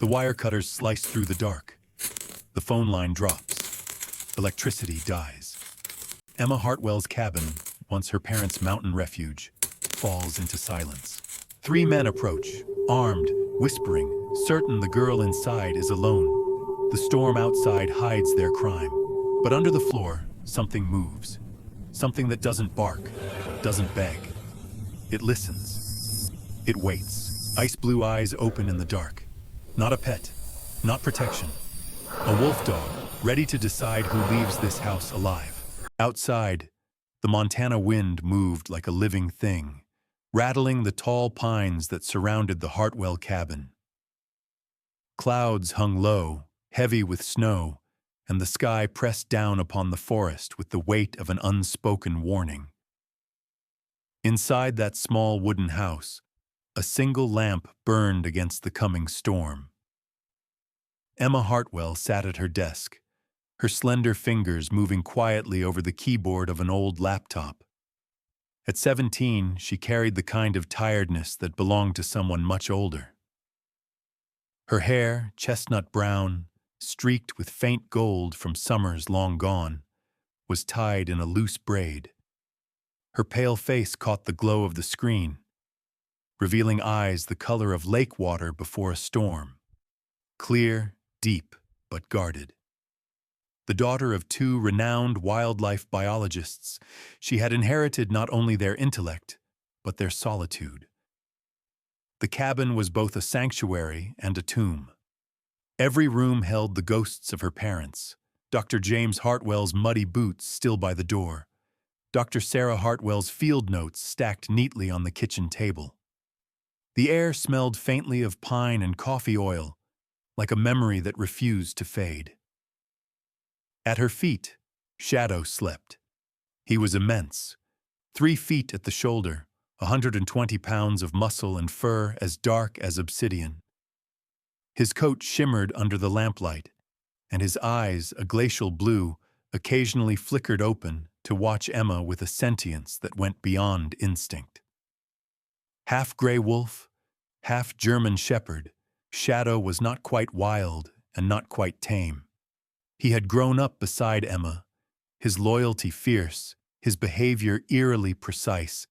The wire cutters slice through the dark. The phone line drops. Electricity dies. Emma Hartwell's cabin, once her parents' mountain refuge, falls into silence. Three men approach, armed, whispering, certain the girl inside is alone. The storm outside hides their crime. But under the floor, something moves. Something that doesn't bark, doesn't beg. It listens. It waits. Ice blue eyes open in the dark. Not a pet, not protection. A wolf dog, ready to decide who leaves this house alive. Outside, the Montana wind moved like a living thing, rattling the tall pines that surrounded the Hartwell cabin. Clouds hung low, heavy with snow, and the sky pressed down upon the forest with the weight of an unspoken warning. Inside that small wooden house, a single lamp burned against the coming storm. Emma Hartwell sat at her desk, her slender fingers moving quietly over the keyboard of an old laptop. At 17, she carried the kind of tiredness that belonged to someone much older. Her hair, chestnut brown, streaked with faint gold from summers long gone, was tied in a loose braid. Her pale face caught the glow of the screen, revealing eyes the color of lake water before a storm. Clear, deep, but guarded. The daughter of two renowned wildlife biologists, she had inherited not only their intellect, but their solitude. The cabin was both a sanctuary and a tomb. Every room held the ghosts of her parents, Dr. James Hartwell's muddy boots still by the door, Dr. Sarah Hartwell's field notes stacked neatly on the kitchen table. The air smelled faintly of pine and coffee oil, like a memory that refused to fade. At her feet, Shadow slept. He was immense, 3 feet at the shoulder, 120 pounds of muscle and fur as dark as obsidian. His coat shimmered under the lamplight, and his eyes, a glacial blue, occasionally flickered open to watch Emma with a sentience that went beyond instinct. Half gray wolf, half German shepherd, Shadow was not quite wild and not quite tame. He had grown up beside Emma, his loyalty fierce, his behavior eerily precise,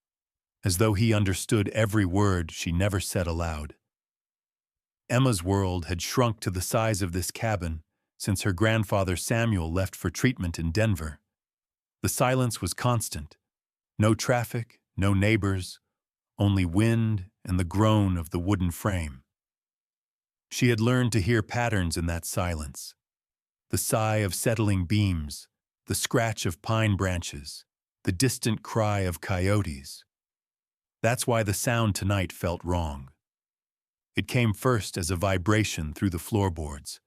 as though he understood every word she never said aloud. Emma's world had shrunk to the size of this cabin since her grandfather Samuel left for treatment in Denver. The silence was constant. No traffic, no neighbors, only wind and the groan of the wooden frame. She had learned to hear patterns in that silence. The sigh of settling beams, the scratch of pine branches, the distant cry of coyotes. That's why the sound tonight felt wrong. It came first as a vibration through the floorboards,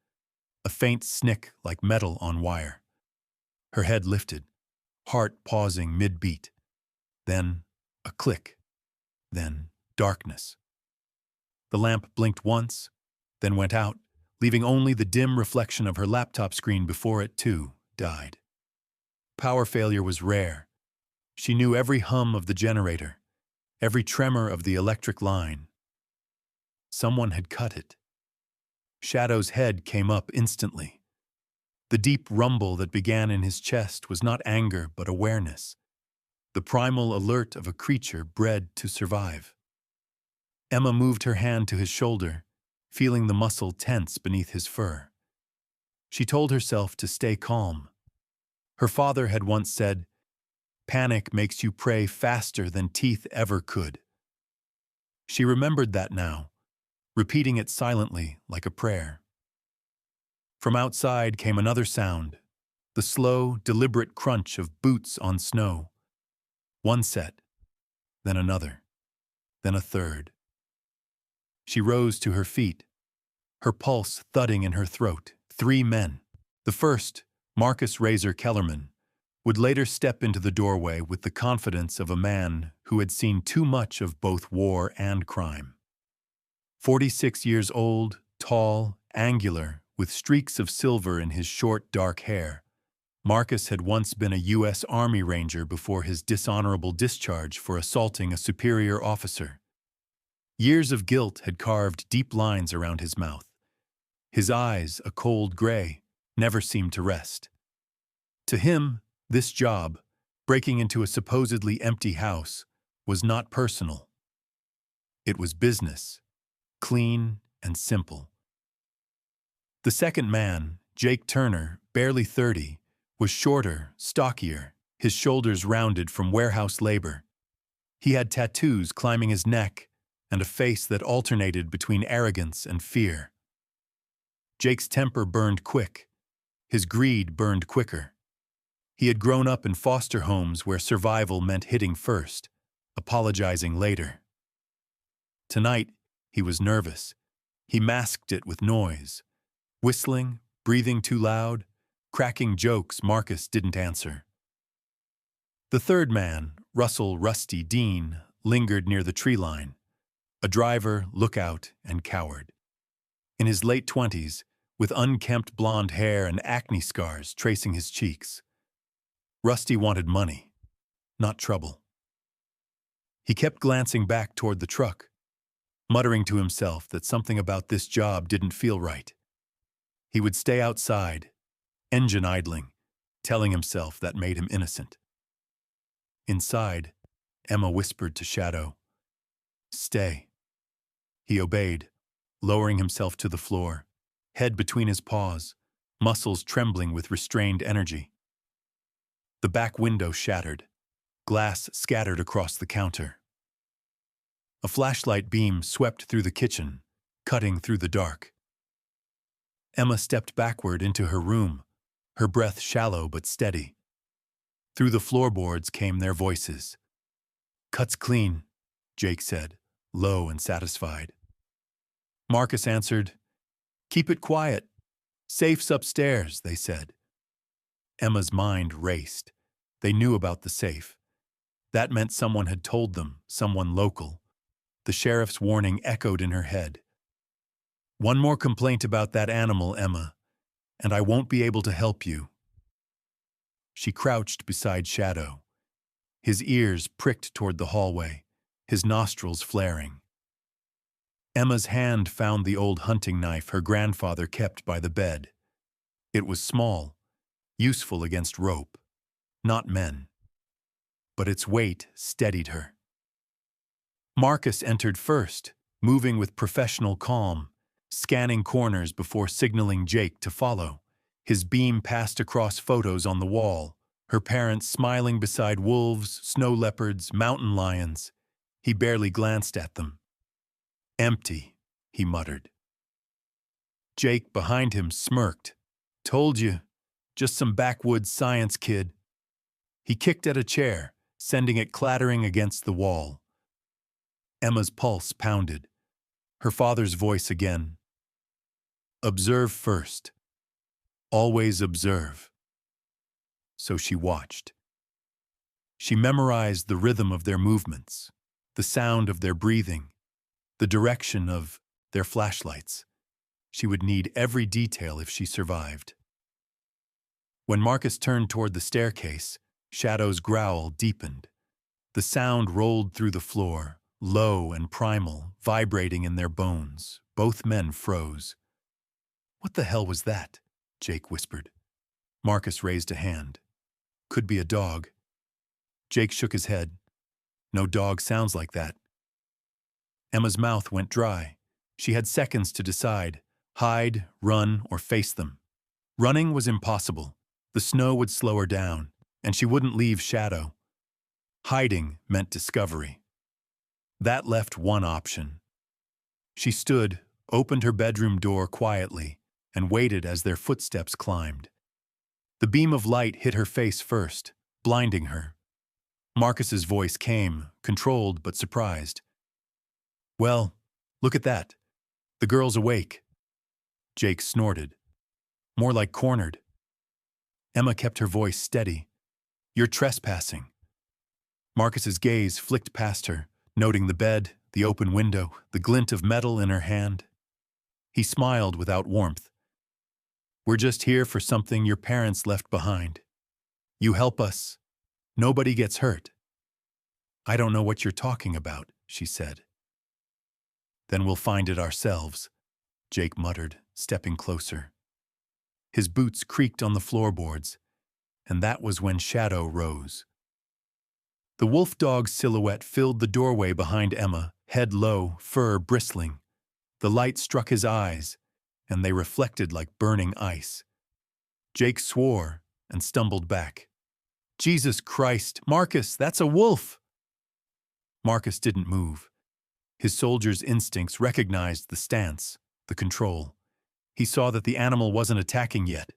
a faint snick like metal on wire. Her head lifted, heart pausing mid-beat. Then a click, then darkness. The lamp blinked once, then went out, leaving only the dim reflection of her laptop screen before it, too, died. Power failure was rare. She knew every hum of the generator, every tremor of the electric line. Someone had cut it. Shadow's head came up instantly. The deep rumble that began in his chest was not anger but awareness, the primal alert of a creature bred to survive. Emma moved her hand to his shoulder, feeling the muscle tense beneath his fur. She told herself to stay calm. Her father had once said, "Panic makes you pray faster than teeth ever could." She remembered that now, repeating it silently like a prayer. From outside came another sound, the slow, deliberate crunch of boots on snow. One set, then another, then a third. She rose to her feet, her pulse thudding in her throat. 3 men. The first, Marcus Razor Kellerman, would later step into the doorway with the confidence of a man who had seen too much of both war and crime. 46 years old, tall, angular, with streaks of silver in his short, dark hair, Marcus had once been a U.S. Army Ranger before his dishonorable discharge for assaulting a superior officer. Years of guilt had carved deep lines around his mouth, His eyes, a cold gray, never seemed to rest. To him, this job, breaking into a supposedly empty house, was not personal. It was business, clean and simple. The second man, Jake Turner, barely 30, was shorter, stockier, his shoulders rounded from warehouse labor. He had tattoos climbing his neck and a face that alternated between arrogance and fear. Jake's temper burned quick. His greed burned quicker. He had grown up in foster homes where survival meant hitting first, apologizing later. Tonight, he was nervous. He masked it with noise. Whistling, breathing too loud, cracking jokes Marcus didn't answer. The third man, Russell "Rusty" Dean, lingered near the tree line, a driver, lookout, and coward. In his late 20s, with unkempt blonde hair and acne scars tracing his cheeks. Rusty wanted money, not trouble. He kept glancing back toward the truck, muttering to himself that something about this job didn't feel right. He would stay outside, engine idling, telling himself that made him innocent. Inside, Emma whispered to Shadow, "Stay." He obeyed, lowering himself to the floor, head between his paws, muscles trembling with restrained energy. The back window shattered, glass scattered across the counter. A flashlight beam swept through the kitchen, cutting through the dark. Emma stepped backward into her room, her breath shallow but steady. Through the floorboards came their voices. "Cut's clean," Jake said, low and satisfied. Marcus answered, "Keep it quiet. Safe's upstairs," they said. Emma's mind raced. They knew about the safe. That meant someone had told them, someone local. The sheriff's warning echoed in her head. "One more complaint about that animal, Emma, and I won't be able to help you." She crouched beside Shadow, his ears pricked toward the hallway, his nostrils flaring. Emma's hand found the old hunting knife her grandfather kept by the bed. It was small, useful against rope, not men. But its weight steadied her. Marcus entered first, moving with professional calm, scanning corners before signaling Jake to follow. His beam passed across photos on the wall, her parents smiling beside wolves, snow leopards, mountain lions. He barely glanced at them. "Empty," he muttered. Jake behind him smirked. "Told you, just some backwoods science kid." He kicked at a chair, sending it clattering against the wall. Emma's pulse pounded. Her father's voice again. "Observe first. Always observe." So she watched. She memorized the rhythm of their movements, the sound of their breathing, the direction of their flashlights. She would need every detail if she survived. When Marcus turned toward the staircase, Shadow's growl deepened. The sound rolled through the floor, low and primal, vibrating in their bones. Both men froze. "What the hell was that?" Jake whispered. Marcus raised a hand. "Could be a dog." Jake shook his head. "No dog sounds like that." Emma's mouth went dry. She had seconds to decide: hide, run, or face them. Running was impossible. The snow would slow her down, and she wouldn't leave Shadow. Hiding meant discovery. That left one option. She stood, opened her bedroom door quietly, and waited as their footsteps climbed. The beam of light hit her face first, blinding her. Marcus's voice came, controlled but surprised. "Well, look at that. The girl's awake." Jake snorted. More like cornered. Emma kept her voice steady. "You're trespassing." Marcus's gaze flicked past her, noting the bed, the open window, the glint of metal in her hand. He smiled without warmth. "We're just here for something your parents left behind. You help us. Nobody gets hurt." "I don't know what you're talking about," she said. "Then we'll find it ourselves," Jake muttered, stepping closer. His boots creaked on the floorboards, and that was when Shadow rose. The wolf dog's silhouette filled the doorway behind Emma, head low, fur bristling. The light struck his eyes, and they reflected like burning ice. Jake swore and stumbled back. "Jesus Christ, Marcus, that's a wolf!" Marcus didn't move. His soldier's instincts recognized the stance, the control. He saw that the animal wasn't attacking yet,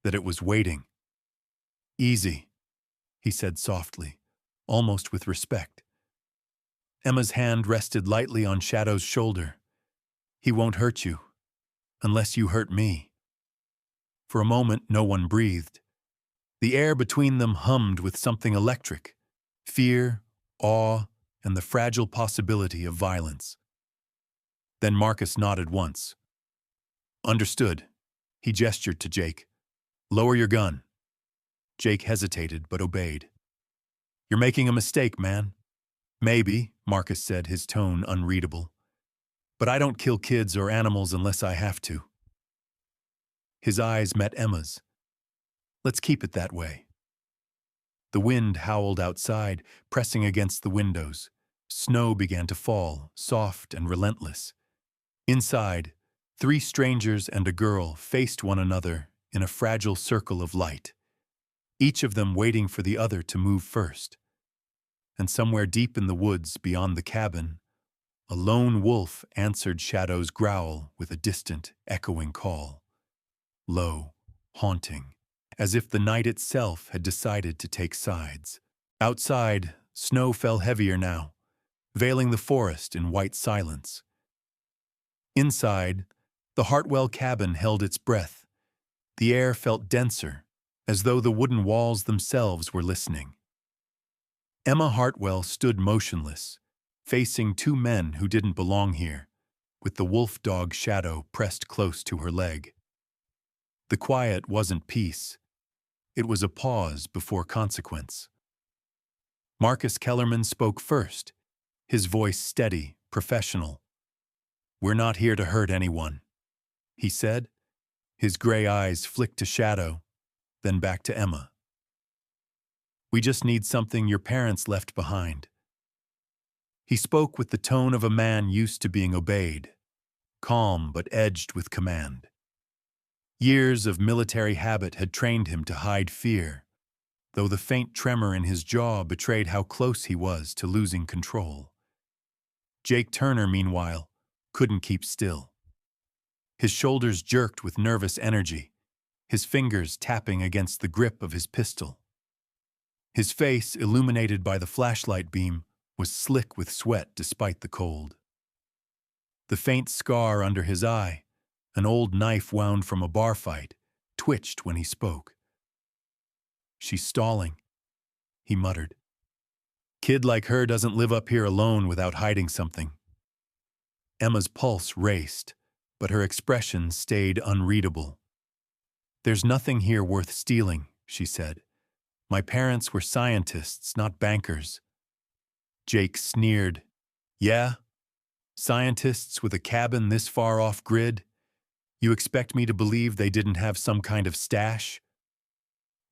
that it was waiting. "Easy," he said softly, almost with respect. Emma's hand rested lightly on Shadow's shoulder. "He won't hurt you, unless you hurt me." For a moment, no one breathed. The air between them hummed with something electric: fear, awe, and the fragile possibility of violence. Then Marcus nodded once. "Understood." He gestured to Jake. "Lower your gun." Jake hesitated but obeyed. "You're making a mistake, man." "Maybe," Marcus said, his tone unreadable. "But I don't kill kids or animals unless I have to." His eyes met Emma's. "Let's keep it that way." The wind howled outside, pressing against the windows. Snow began to fall, soft and relentless. Inside, 3 strangers and a girl faced one another in a fragile circle of light, each of them waiting for the other to move first. And somewhere deep in the woods beyond the cabin, a lone wolf answered Shadow's growl with a distant, echoing call. Low, haunting, as if the night itself had decided to take sides. Outside, snow fell heavier now, veiling the forest in white silence. Inside, the Hartwell cabin held its breath. The air felt denser, as though the wooden walls themselves were listening. Emma Hartwell stood motionless, facing 2 men who didn't belong here, with the wolf dog Shadow pressed close to her leg. The quiet wasn't peace. It was a pause before consequence. Marcus Kellerman spoke first, his voice steady, professional. "We're not here to hurt anyone," he said. His gray eyes flicked to Shadow, then back to Emma. "We just need something your parents left behind." He spoke with the tone of a man used to being obeyed, calm but edged with command. Years of military habit had trained him to hide fear, though the faint tremor in his jaw betrayed how close he was to losing control. Jake Turner, meanwhile, couldn't keep still. His shoulders jerked with nervous energy, his fingers tapping against the grip of his pistol. His face, illuminated by the flashlight beam, was slick with sweat despite the cold. The faint scar under his eye, an old knife wound from a bar fight, twitched when he spoke. "She's stalling," he muttered. "Kid like her doesn't live up here alone without hiding something." Emma's pulse raced, but her expression stayed unreadable. "There's nothing here worth stealing," she said. "My parents were scientists, not bankers." Jake sneered. "Yeah? Scientists with a cabin this far off grid? You expect me to believe they didn't have some kind of stash?"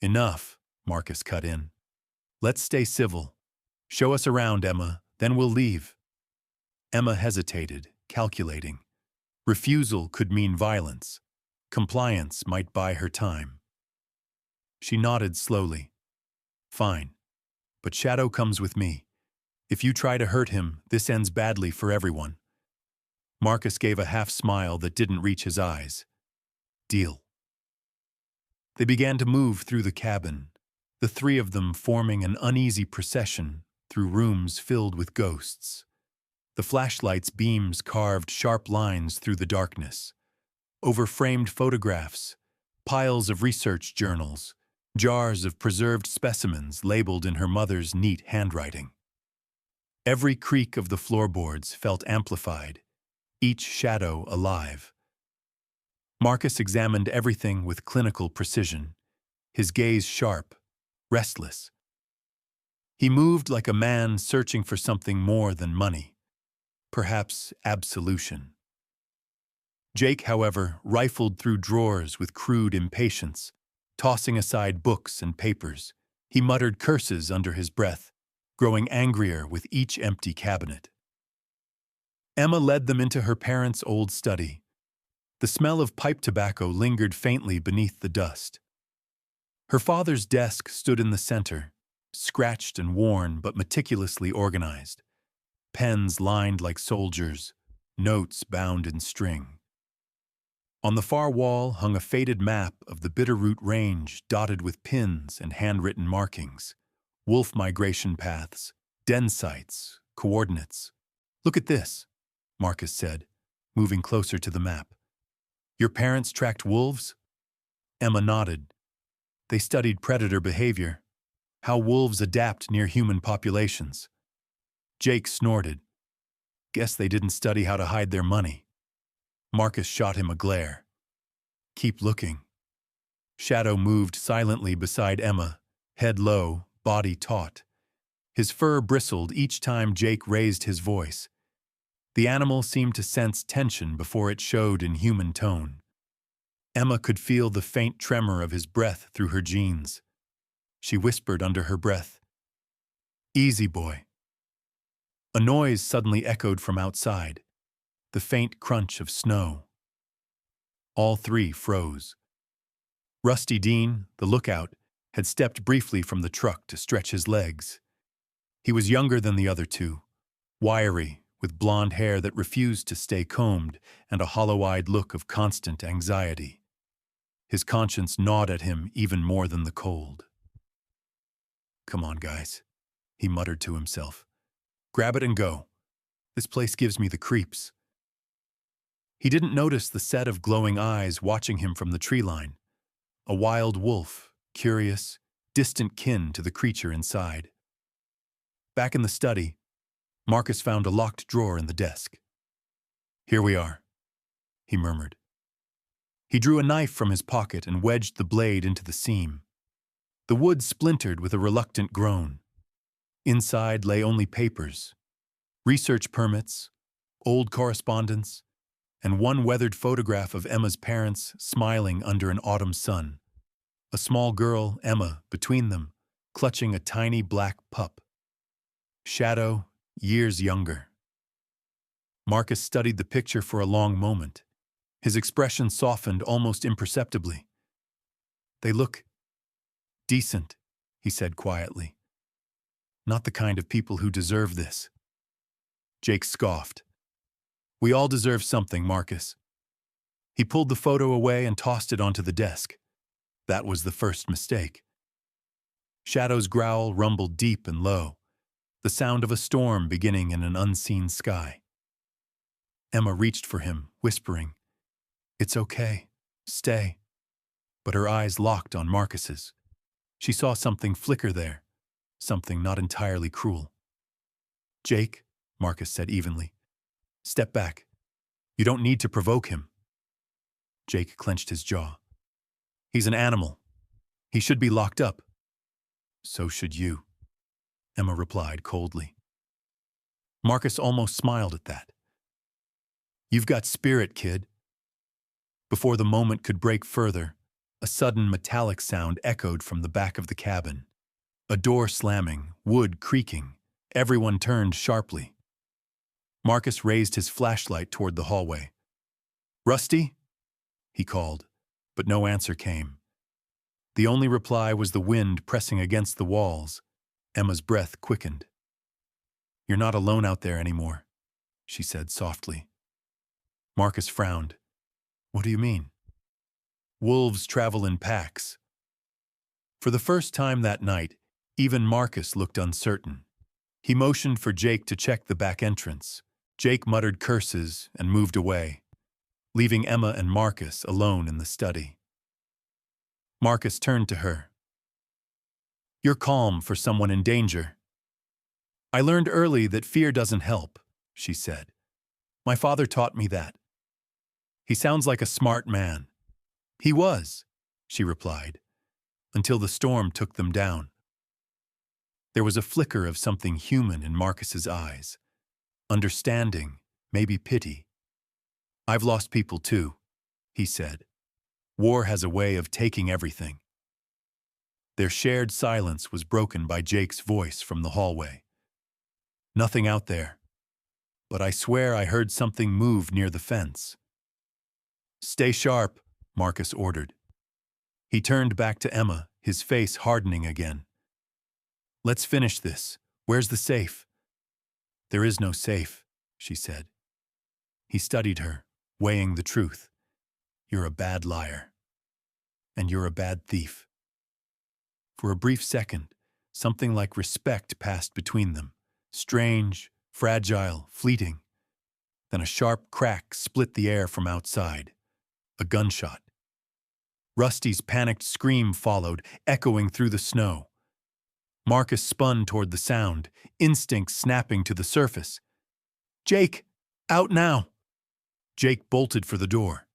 "Enough," Marcus cut in. "Let's stay civil. Show us around, Emma, then we'll leave." Emma hesitated, calculating. Refusal could mean violence. Compliance might buy her time. She nodded slowly. "Fine. But Shadow comes with me. If you try to hurt him, this ends badly for everyone." Marcus gave a half-smile that didn't reach his eyes. "Deal." They began to move through the cabin, the 3 of them forming an uneasy procession through rooms filled with ghosts. The flashlight's beams carved sharp lines through the darkness. Over framed photographs, piles of research journals, jars of preserved specimens labeled in her mother's neat handwriting. Every creak of the floorboards felt amplified, each shadow alive. Marcus examined everything with clinical precision, his gaze sharp, restless. He moved like a man searching for something more than money, perhaps absolution. Jake, however, rifled through drawers with crude impatience, tossing aside books and papers. He muttered curses under his breath, growing angrier with each empty cabinet. Emma led them into her parents' old study. The smell of pipe tobacco lingered faintly beneath the dust. Her father's desk stood in the center, scratched and worn but meticulously organized. Pens lined like soldiers, notes bound in string. On the far wall hung a faded map of the Bitterroot Range dotted with pins and handwritten markings, wolf migration paths, den sites, coordinates. "Look at this," Marcus said, moving closer to the map. "Your parents tracked wolves?" Emma nodded. "They studied predator behavior, how wolves adapt near human populations." Jake snorted. "Guess they didn't study how to hide their money." Marcus shot him a glare. "Keep looking." Shadow moved silently beside Emma, head low, body taut. His fur bristled each time Jake raised his voice. The animal seemed to sense tension before it showed in human tone. Emma could feel the faint tremor of his breath through her jeans. She whispered under her breath, "Easy, boy." A noise suddenly echoed from outside, the faint crunch of snow. All three froze. Rusty Dean, the lookout, had stepped briefly from the truck to stretch his legs. He was younger than the other two, wiry, with blonde hair that refused to stay combed and a hollow-eyed look of constant anxiety. His conscience gnawed at him even more than the cold. "Come on, guys," he muttered to himself. "Grab it and go. This place gives me the creeps." He didn't notice the set of glowing eyes watching him from the tree line. A wild wolf, curious, distant kin to the creature inside. Back in the study, Marcus found a locked drawer in the desk. "Here we are," he murmured. He drew a knife from his pocket and wedged the blade into the seam. The wood splintered with a reluctant groan. Inside lay only papers, research permits, old correspondence, and one weathered photograph of Emma's parents smiling under an autumn sun. A small girl, Emma, between them, clutching a tiny black pup. Shadow, years younger. Marcus studied the picture for a long moment. His expression softened almost imperceptibly. "They look decent," he said quietly. "Not the kind of people who deserve this." Jake scoffed. "We all deserve something, Marcus." He pulled the photo away and tossed it onto the desk. That was the first mistake. Shadow's growl rumbled deep and low, the sound of a storm beginning in an unseen sky. Emma reached for him, whispering, "It's okay. Stay." But her eyes locked on Marcus's. She saw something flicker there, something not entirely cruel. "Jake," Marcus said evenly, "step back. You don't need to provoke him." Jake clenched his jaw. "He's an animal. He should be locked up." "So should you," Emma replied coldly. Marcus almost smiled at that. "You've got spirit, kid." Before the moment could break further, a sudden metallic sound echoed from the back of the cabin. A door slamming, wood creaking. Everyone turned sharply. Marcus raised his flashlight toward the hallway. "Rusty?" he called, but no answer came. The only reply was the wind pressing against the walls. Emma's breath quickened. "You're not alone out there anymore," she said softly. Marcus frowned. "What do you mean?" "Wolves travel in packs." For the first time that night, even Marcus looked uncertain. He motioned for Jake to check the back entrance. Jake muttered curses and moved away, leaving Emma and Marcus alone in the study. Marcus turned to her. "You're calm for someone in danger." "I learned early that fear doesn't help," she said. "My father taught me that." "He sounds like a smart man." "He was," she replied, until the storm took them down. There was a flicker of something human in Marcus's eyes. Understanding, maybe pity. I've lost people too, he said. War has a way of taking everything. Their shared silence was broken by Jake's voice from the hallway. Nothing out there, but I swear I heard something move near the fence. Stay sharp, Marcus ordered. He turned back to Emma, his face hardening again. Let's finish this. Where's the safe? There is no safe, she said. He studied her, weighing the truth. You're a bad liar. And you're a bad thief. For a brief second, something like respect passed between them. Strange, fragile, fleeting. Then a sharp crack split the air from outside. A gunshot. Rusty's panicked scream followed, echoing through the snow. Marcus spun toward the sound, instinct snapping to the surface. Jake, out now! Jake bolted for the door.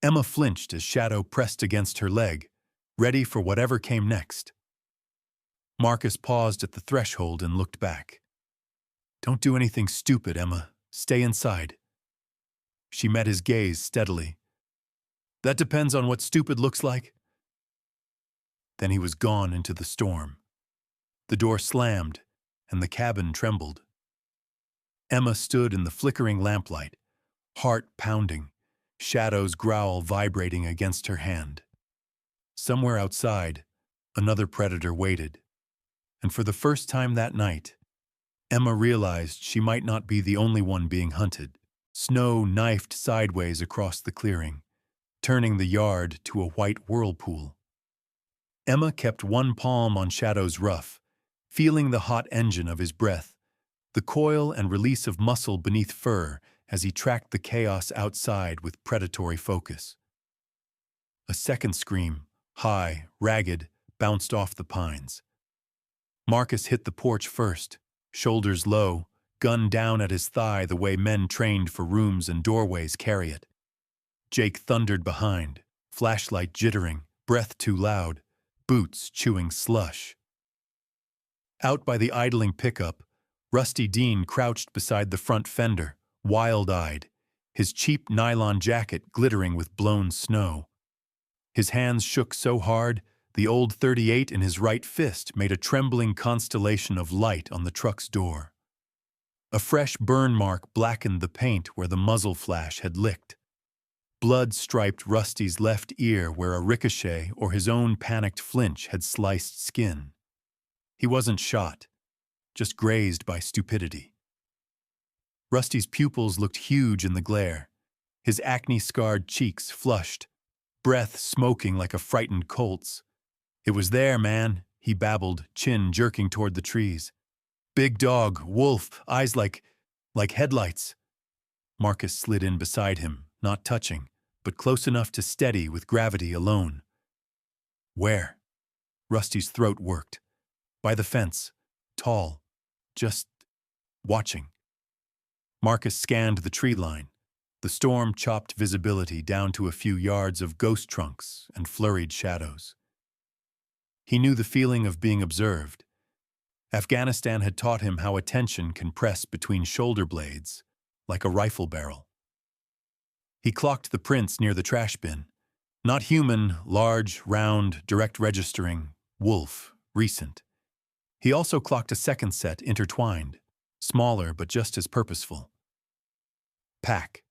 Emma flinched as Shadow pressed against her leg, ready for whatever came next. Marcus paused at the threshold and looked back. Don't do anything stupid, Emma. Stay inside. She met his gaze steadily. That depends on what stupid looks like. Then he was gone into the storm. The door slammed, and the cabin trembled. Emma stood in the flickering lamplight, heart pounding, Shadow's growl vibrating against her hand. Somewhere outside, another predator waited, and for the first time that night, Emma realized she might not be the only one being hunted. Snow knifed sideways across the clearing, turning the yard to a white whirlpool. Emma kept one palm on Shadow's ruff, feeling the hot engine of his breath, the coil and release of muscle beneath fur as he tracked the chaos outside with predatory focus. A second scream, high, ragged, bounced off the pines. Marcus hit the porch first, shoulders low, gun down at his thigh the way men trained for rooms and doorways carry it. Jake thundered behind, flashlight jittering, breath too loud, boots chewing slush. Out by the idling pickup, Rusty Dean crouched beside the front fender, wild-eyed, his cheap nylon jacket glittering with blown snow. His hands shook so hard, the old .38 in his right fist made a trembling constellation of light on the truck's door. A fresh burn mark blackened the paint where the muzzle flash had licked. Blood striped Rusty's left ear where a ricochet or his own panicked flinch had sliced skin. He wasn't shot, just grazed by stupidity. Rusty's pupils looked huge in the glare, his acne-scarred cheeks flushed, breath smoking like a frightened colt's. It was there, man, he babbled, chin jerking toward the trees. Big dog, wolf, eyes like headlights. Marcus slid in beside him, not touching, but close enough to steady with gravity alone. Where? Rusty's throat worked. By the fence, tall, just watching. Marcus scanned the tree line. The storm chopped visibility down to a few yards of ghost trunks and flurried shadows. He knew the feeling of being observed. Afghanistan had taught him how attention can press between shoulder blades, like a rifle barrel. He clocked the prints near the trash bin. Not human, large, round, direct registering, wolf, recent. He also clocked a second set intertwined, smaller but just as purposeful. Pack.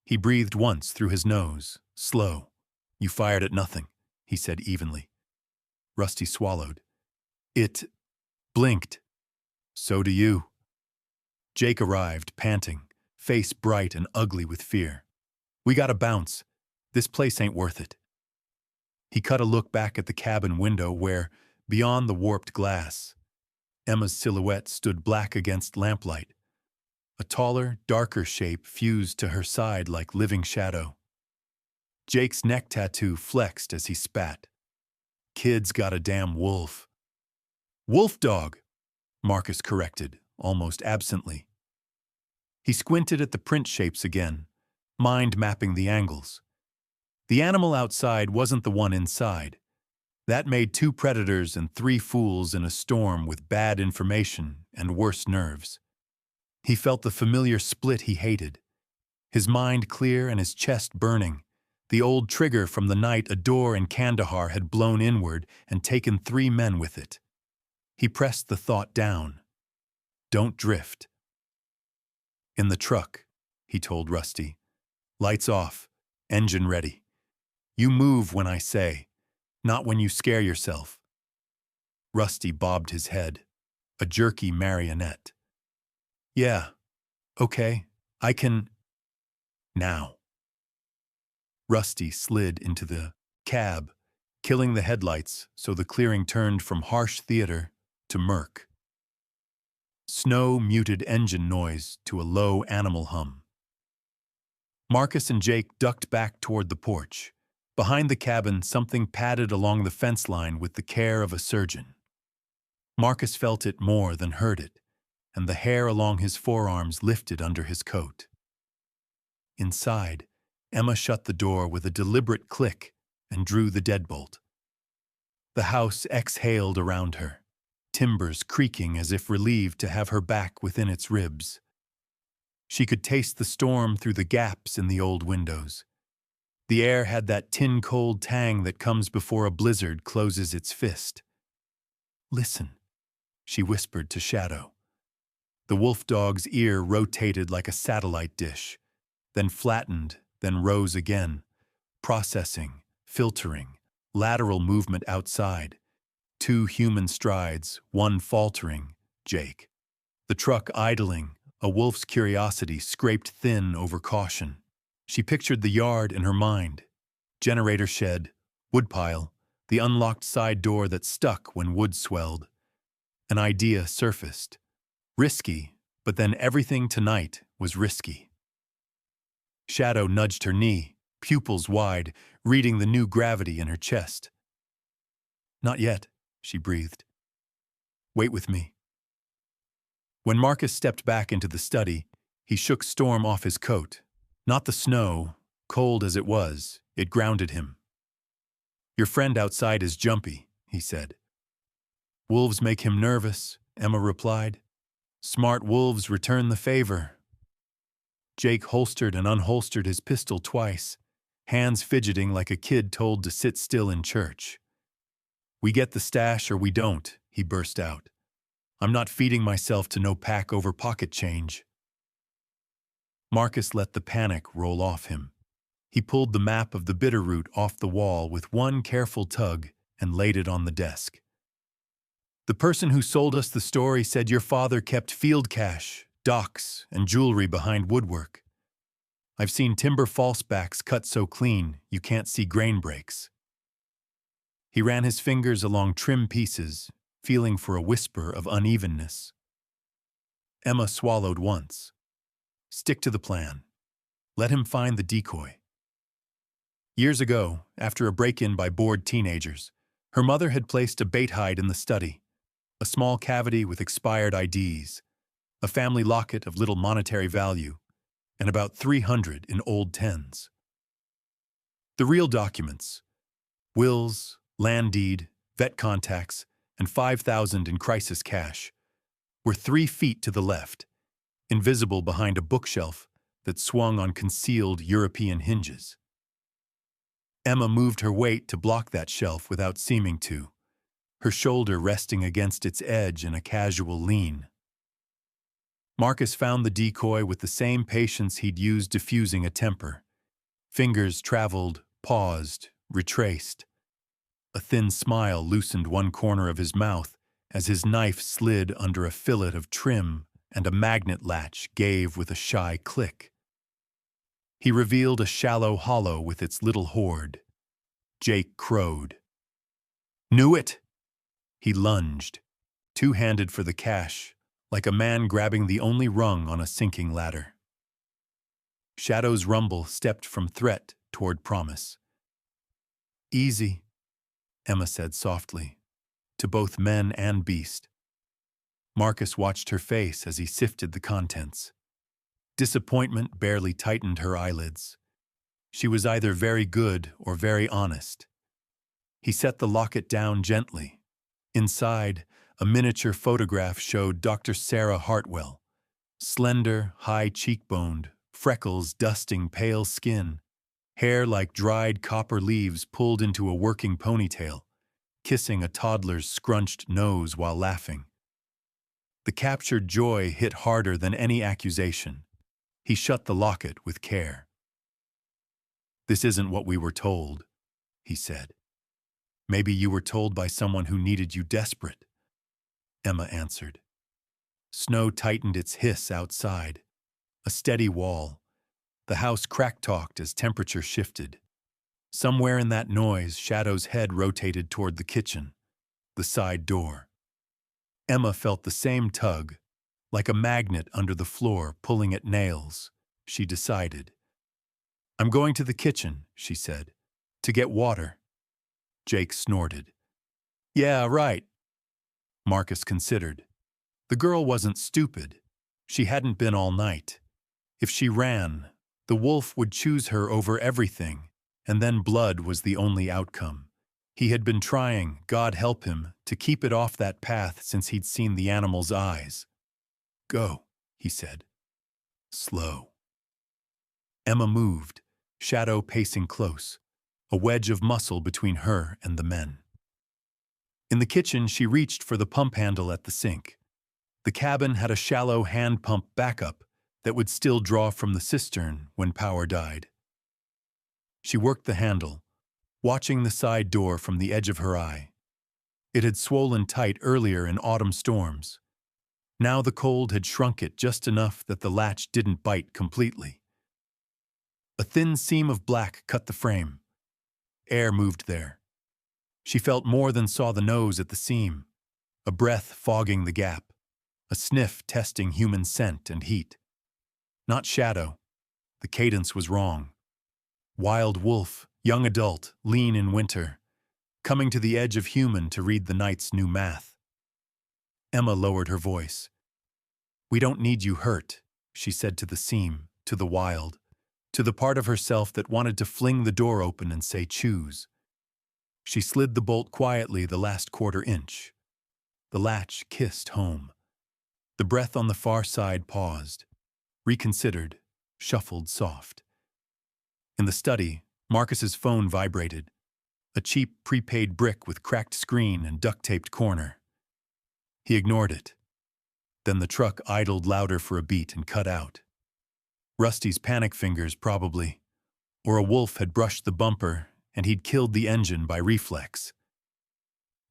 He breathed once through his nose, slow. You fired at nothing, he said evenly. Rusty swallowed. It blinked. So do you. Jake arrived, panting, face bright and ugly with fear. We gotta bounce. This place ain't worth it. He cut a look back at the cabin window where, beyond the warped glass, Emma's silhouette stood black against lamplight. A taller, darker shape fused to her side like living shadow. Jake's neck tattoo flexed as he spat. Kid's got a damn wolf. Wolf dog, Marcus corrected, almost absently. He squinted at the print shapes again, mind mapping the angles. The animal outside wasn't the one inside. That made two predators and three fools in a storm with bad information and worse nerves. He felt the familiar split he hated. his mind clear and his chest burning. The old trigger from the night a door in Kandahar had blown inward and taken 3 men with it. He pressed the thought down. Don't drift. In the truck, he told Rusty. Lights off, engine ready. You move when I say, not when you scare yourself. Rusty bobbed his head, a jerky marionette. Yeah, okay, I can. Now. Rusty slid into the cab, killing the headlights so the clearing turned from harsh theater to murk. Snow muted engine noise to a low animal hum. Marcus and Jake ducked back toward the porch. Behind the cabin, something padded along the fence line with the care of a surgeon. Marcus felt it more than heard it, and the hair along his forearms lifted under his coat. Inside, Emma shut the door with a deliberate click and drew the deadbolt. The house exhaled around her, timbers creaking as if relieved to have her back within its ribs. She could taste the storm through the gaps in the old windows. The air had that tin-cold tang that comes before a blizzard closes its fist. Listen, she whispered to Shadow. The wolf dog's ear rotated like a satellite dish, then flattened, then rose again, processing, filtering, lateral movement outside. 2 human strides, one faltering, Jake. The truck idling, a wolf's curiosity scraped thin over caution. She pictured the yard in her mind. Generator shed, woodpile, the unlocked side door that stuck when wood swelled. An idea surfaced. Risky, but then everything tonight was risky. Shadow nudged her knee, pupils wide, reading the new gravity in her chest. Not yet, she breathed. Wait with me. When Marcus stepped back into the study, he shook Storm off his coat. Not the snow, cold as it was, it grounded him. Your friend outside is jumpy, he said. Wolves make him nervous, Emma replied. Smart wolves return the favor. Jake holstered and unholstered his pistol twice, hands fidgeting like a kid told to sit still in church. We get the stash or we don't, he burst out. I'm not feeding myself to no pack over pocket change. Marcus let the panic roll off him. He pulled the map of the Bitterroot off the wall with one careful tug and laid it on the desk. The person who sold us the story said your father kept field cash, docks, and jewelry behind woodwork. I've seen timber falsebacks cut so clean you can't see grain breaks. He ran his fingers along trim pieces, feeling for a whisper of unevenness. Emma swallowed once. Stick to the plan. Let him find the decoy. Years ago, after a break-in by bored teenagers, her mother had placed a bait hide in the study, a small cavity with expired IDs, a family locket of little monetary value, and about 300 in old tens. The real documents, wills, land deed, vet contacts, and 5,000 in crisis cash, were 3 feet to the left, invisible behind a bookshelf that swung on concealed European hinges. Emma moved her weight to block that shelf without seeming to, her shoulder resting against its edge in a casual lean. Marcus found the decoy with the same patience he'd used diffusing a temper. Fingers traveled, paused, retraced. A thin smile loosened one corner of his mouth as his knife slid under a fillet of trim and a magnet latch gave with a shy click. He revealed a shallow hollow with its little hoard. Jake crowed. Knew it! He lunged, two-handed for the cash, like a man grabbing the only rung on a sinking ladder. Shadow's rumble stepped from threat toward promise. Easy, Emma said softly, to both men and beast. Marcus watched her face as he sifted the contents. Disappointment barely tightened her eyelids. She was either very good or very honest. He set the locket down gently. Inside, a miniature photograph showed Dr. Sarah Hartwell, slender, high-cheekboned, freckles dusting pale skin, hair like dried copper leaves pulled into a working ponytail, kissing a toddler's scrunched nose while laughing. The captured joy hit harder than any accusation. He shut the locket with care. "This isn't what we were told," he said. "Maybe you were told by someone who needed you desperate," Emma answered. Snow tightened its hiss outside. A steady wall. The house crack-talked as temperature shifted. Somewhere in that noise, Shadow's head rotated toward the kitchen, the side door. Emma felt the same tug, like a magnet under the floor pulling at nails. She decided. "I'm going to the kitchen," she said, "to get water." Jake snorted. "Yeah, right." Marcus considered. The girl wasn't stupid. She hadn't been all night. If she ran, the wolf would choose her over everything, and then blood was the only outcome. He had been trying, God help him, to keep it off that path since he'd seen the animal's eyes. "Go," he said. Slow. Emma moved, Shadow pacing close, a wedge of muscle between her and the men. In the kitchen, she reached for the pump handle at the sink. The cabin had a shallow hand pump backup that would still draw from the cistern when power died. She worked the handle, watching the side door from the edge of her eye. It had swollen tight earlier in autumn storms. Now the cold had shrunk it just enough that the latch didn't bite completely. A thin seam of black cut the frame. Air moved there. She felt more than saw the nose at the seam, a breath fogging the gap, a sniff testing human scent and heat. Not Shadow. The cadence was wrong. Wild wolf, young adult, lean in winter, coming to the edge of human to read the night's new math. Emma lowered her voice. "We don't need you hurt," she said to the seam, to the wild, to the part of herself that wanted to fling the door open and say choose. She slid the bolt quietly the last quarter inch. The latch kissed home. The breath on the far side paused, reconsidered, shuffled soft. In the study, Marcus's phone vibrated, a cheap prepaid brick with cracked screen and duct-taped corner. He ignored it. Then the truck idled louder for a beat and cut out. Rusty's panic fingers, probably, or a wolf had brushed the bumper and he'd killed the engine by reflex.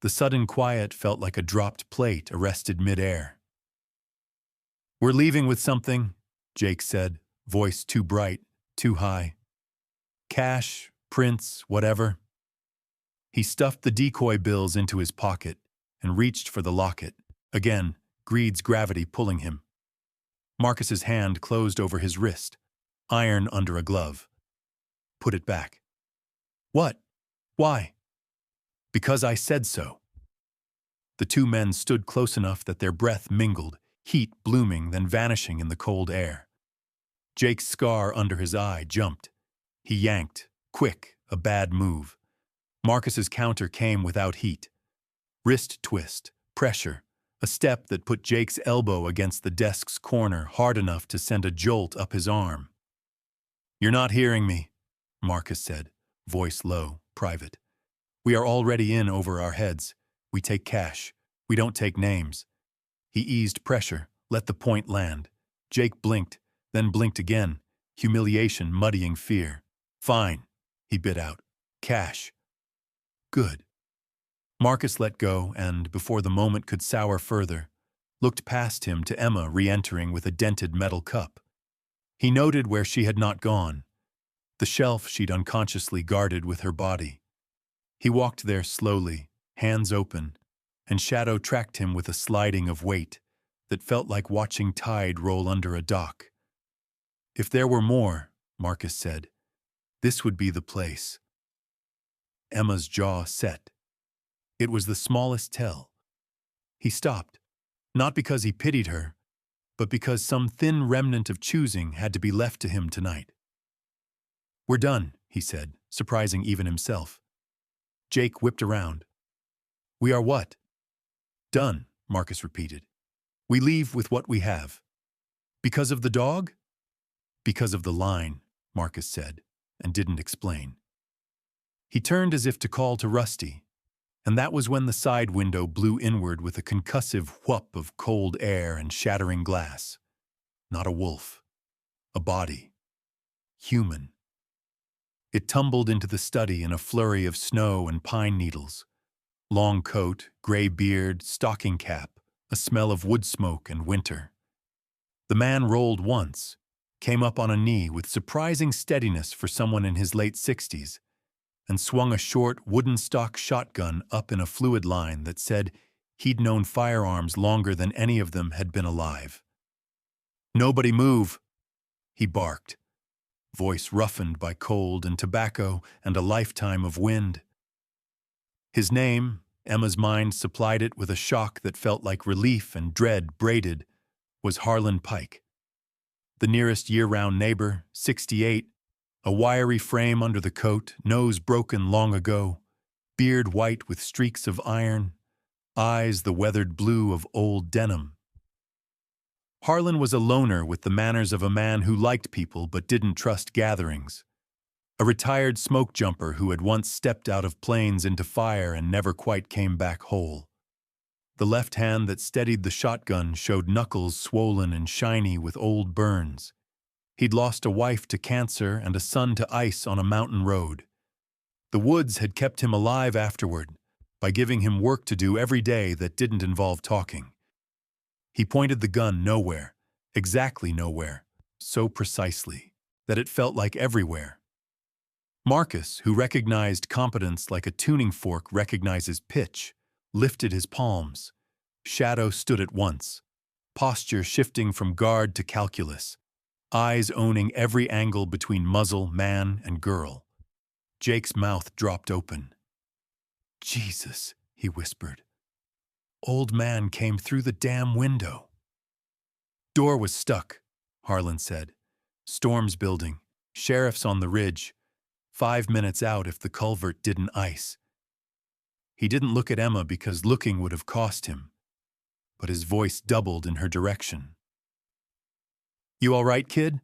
The sudden quiet felt like a dropped plate arrested mid-air. "We're leaving with something," Jake said, voice too bright, too high. "Cash, prints, whatever." He stuffed the decoy bills into his pocket and reached for the locket, again, greed's gravity pulling him. Marcus's hand closed over his wrist, iron under a glove. "Put it back." "What? Why?" "Because I said so." The two men stood close enough that their breath mingled, heat blooming then vanishing in the cold air. Jake's scar under his eye jumped. He yanked, quick, a bad move. Marcus's counter came without heat. Wrist twist, pressure, a step that put Jake's elbow against the desk's corner hard enough to send a jolt up his arm. "You're not hearing me," Marcus said, voice low, private. "We are already in over our heads. We take cash. We don't take names." He eased pressure, let the point land. Jake blinked, then blinked again, humiliation muddying fear. "Fine," he bit out. "Cash." "Good." Marcus let go and, before the moment could sour further, looked past him to Emma re-entering with a dented metal cup. He noted where she had not gone, the shelf she'd unconsciously guarded with her body. He walked there slowly, hands open, and Shadow tracked him with a sliding of weight that felt like watching tide roll under a dock. If there were more, Marcus said, this would be the place. Emma's jaw set. It was the smallest tell. He stopped, not because he pitied her, but because some thin remnant of choosing had to be left to him tonight. "We're done," he said, surprising even himself. Jake whipped around. "We are what?" "Done," Marcus repeated. "We leave with what we have." "Because of the dog?" Because of the line, Marcus said, and didn't explain. He turned as if to call to Rusty, and that was when the side window blew inward with a concussive whoop of cold air and shattering glass. Not a wolf. A body. Human. It tumbled into the study in a flurry of snow and pine needles. Long coat, gray beard, stocking cap, a smell of wood smoke and winter. The man rolled once, came up on a knee with surprising steadiness for someone in his late 60s, and swung a short, wooden stock shotgun up in a fluid line that said he'd known firearms longer than any of them had been alive. "Nobody move," he barked, voice roughened by cold and tobacco and a lifetime of wind. His name, Emma's mind supplied it with a shock that felt like relief and dread braided, was Harlan Pike. The nearest year-round neighbor, 68, a wiry frame under the coat, nose broken long ago, beard white with streaks of iron, eyes the weathered blue of old denim. Harlan was a loner with the manners of a man who liked people but didn't trust gatherings. A retired smoke jumper who had once stepped out of planes into fire and never quite came back whole. The left hand that steadied the shotgun showed knuckles swollen and shiny with old burns. He'd lost a wife to cancer and a son to ice on a mountain road. The woods had kept him alive afterward by giving him work to do every day that didn't involve talking. He pointed the gun nowhere, exactly nowhere, so precisely that it felt like everywhere. Marcus, who recognized competence like a tuning fork recognizes pitch, lifted his palms. Shadow stood at once, posture shifting from guard to calculus, eyes owning every angle between muzzle, man, and girl. Jake's mouth dropped open. "Jesus," he whispered. "Old man came through the damn window." "Door was stuck," Harlan said. "Storm's building. Sheriff's on the ridge. 5 minutes out if the culvert didn't ice." He didn't look at Emma because looking would have cost him, but his voice doubled in her direction. "You all right, kid?"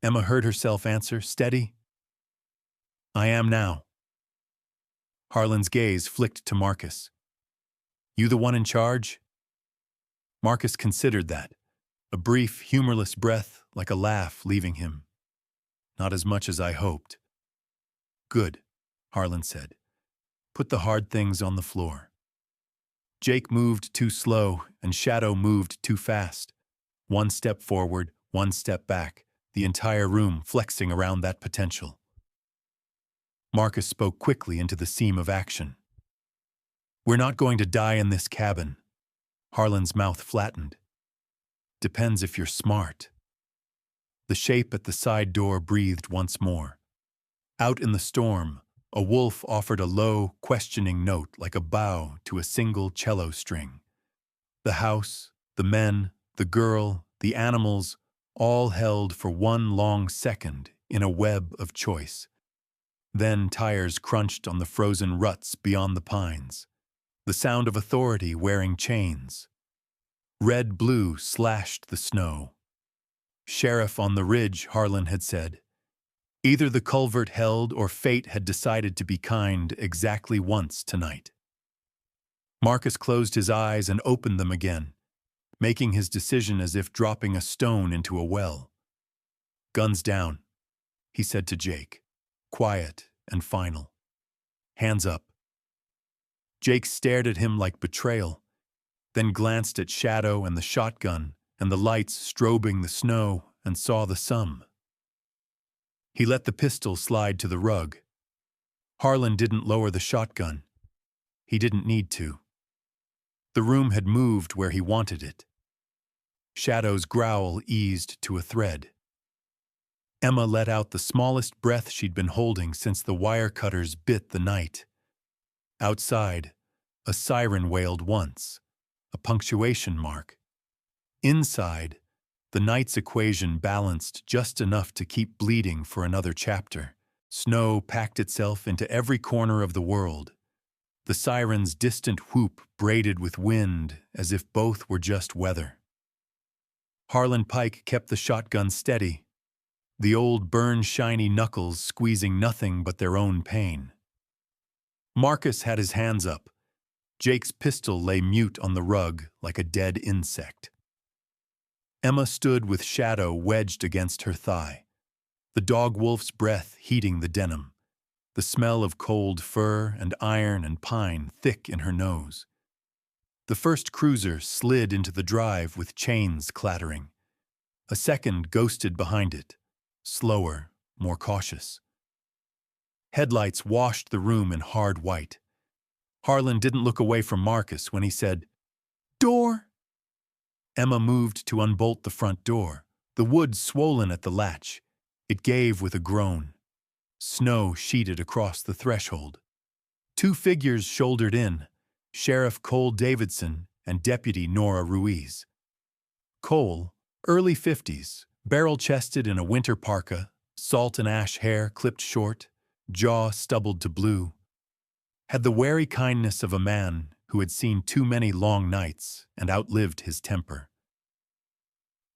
Emma heard herself answer, steady. "I am now." Harlan's gaze flicked to Marcus. "You the one in charge?" Marcus considered that, a brief, humorless breath like a laugh leaving him. "Not as much as I hoped." "Good," Harlan said. "Put the hard things on the floor." Jake moved too slow and Shadow moved too fast. One step forward, one step back, the entire room flexing around that potential. Marcus spoke quickly into the seam of action. "We're not going to die in this cabin." Harlan's mouth flattened. "Depends if you're smart." The shape at the side door breathed once more. Out in the storm, a wolf offered a low, questioning note like a bow to a single cello string. The house, the men, the girl, the animals, all held for one long second in a web of choice. Then tires crunched on the frozen ruts beyond the pines. The sound of authority wearing chains. Red-blue slashed the snow. "Sheriff on the ridge," Harlan had said. Either the culvert held or fate had decided to be kind exactly once tonight. Marcus closed his eyes and opened them again, making his decision as if dropping a stone into a well. "Guns down," he said to Jake, quiet and final. "Hands up." Jake stared at him like betrayal, then glanced at Shadow and the shotgun and the lights strobing the snow and saw the sum. He let the pistol slide to the rug. Harlan didn't lower the shotgun. He didn't need to. The room had moved where he wanted it. Shadow's growl eased to a thread. Emma let out the smallest breath she'd been holding since the wire cutters bit the night. Outside, a siren wailed once, a punctuation mark. Inside, the night's equation balanced just enough to keep bleeding for another chapter. Snow packed itself into every corner of the world. The siren's distant whoop braided with wind as if both were just weather. Harlan Pike kept the shotgun steady, the old burn-shiny knuckles squeezing nothing but their own pain. Marcus had his hands up. Jake's pistol lay mute on the rug like a dead insect. Emma stood with shadow wedged against her thigh, the dog wolf's breath heating the denim, the smell of cold fur and iron and pine thick in her nose. The first cruiser slid into the drive with chains clattering. A second ghosted behind it, slower, more cautious. Headlights washed the room in hard white. Harlan didn't look away from Marcus when he said, "Door!" Emma moved to unbolt the front door, the wood swollen at the latch. It gave with a groan. Snow sheeted across the threshold. Two figures shouldered in, Sheriff Cole Davidson and Deputy Nora Ruiz. Cole, early 50s, barrel-chested in a winter parka, salt and ash hair clipped short, jaw stubbled to blue, had the wary kindness of a man who had seen too many long nights and outlived his temper.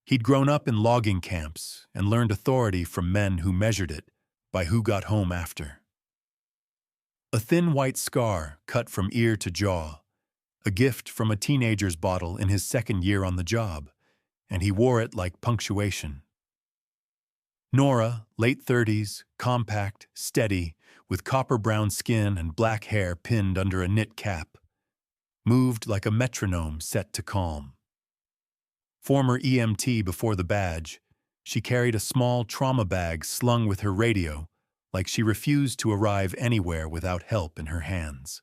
He'd grown up in logging camps and learned authority from men who measured it by who got home after. A thin white scar cut from ear to jaw, a gift from a teenager's bottle in his second year on the job, and he wore it like punctuation. Nora, late 30s, compact, steady, with copper-brown skin and black hair pinned under a knit cap, moved like a metronome set to calm. Former EMT before the badge, she carried a small trauma bag slung with her radio, like she refused to arrive anywhere without help in her hands.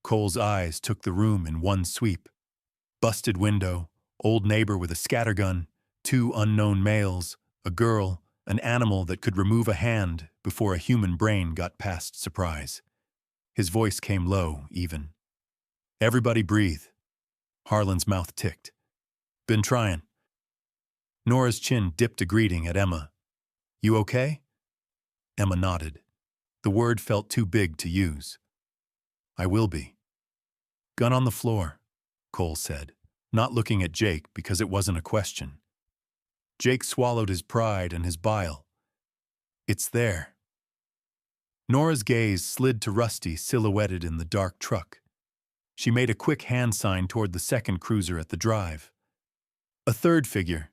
Cole's eyes took the room in one sweep. Busted window, old neighbor with a scattergun, two unknown males, a girl, an animal that could remove a hand before a human brain got past surprise. His voice came low, even. "Everybody breathe." Harlan's mouth ticked. "Been trying." Nora's chin dipped a greeting at Emma. "You okay?" Emma nodded. The word felt too big to use. "I will be." "Gun on the floor," Cole said, not looking at Jake because it wasn't a question. Jake swallowed his pride and his bile. "It's there." Nora's gaze slid to Rusty silhouetted in the dark truck. She made a quick hand sign toward the second cruiser at the drive. A third figure,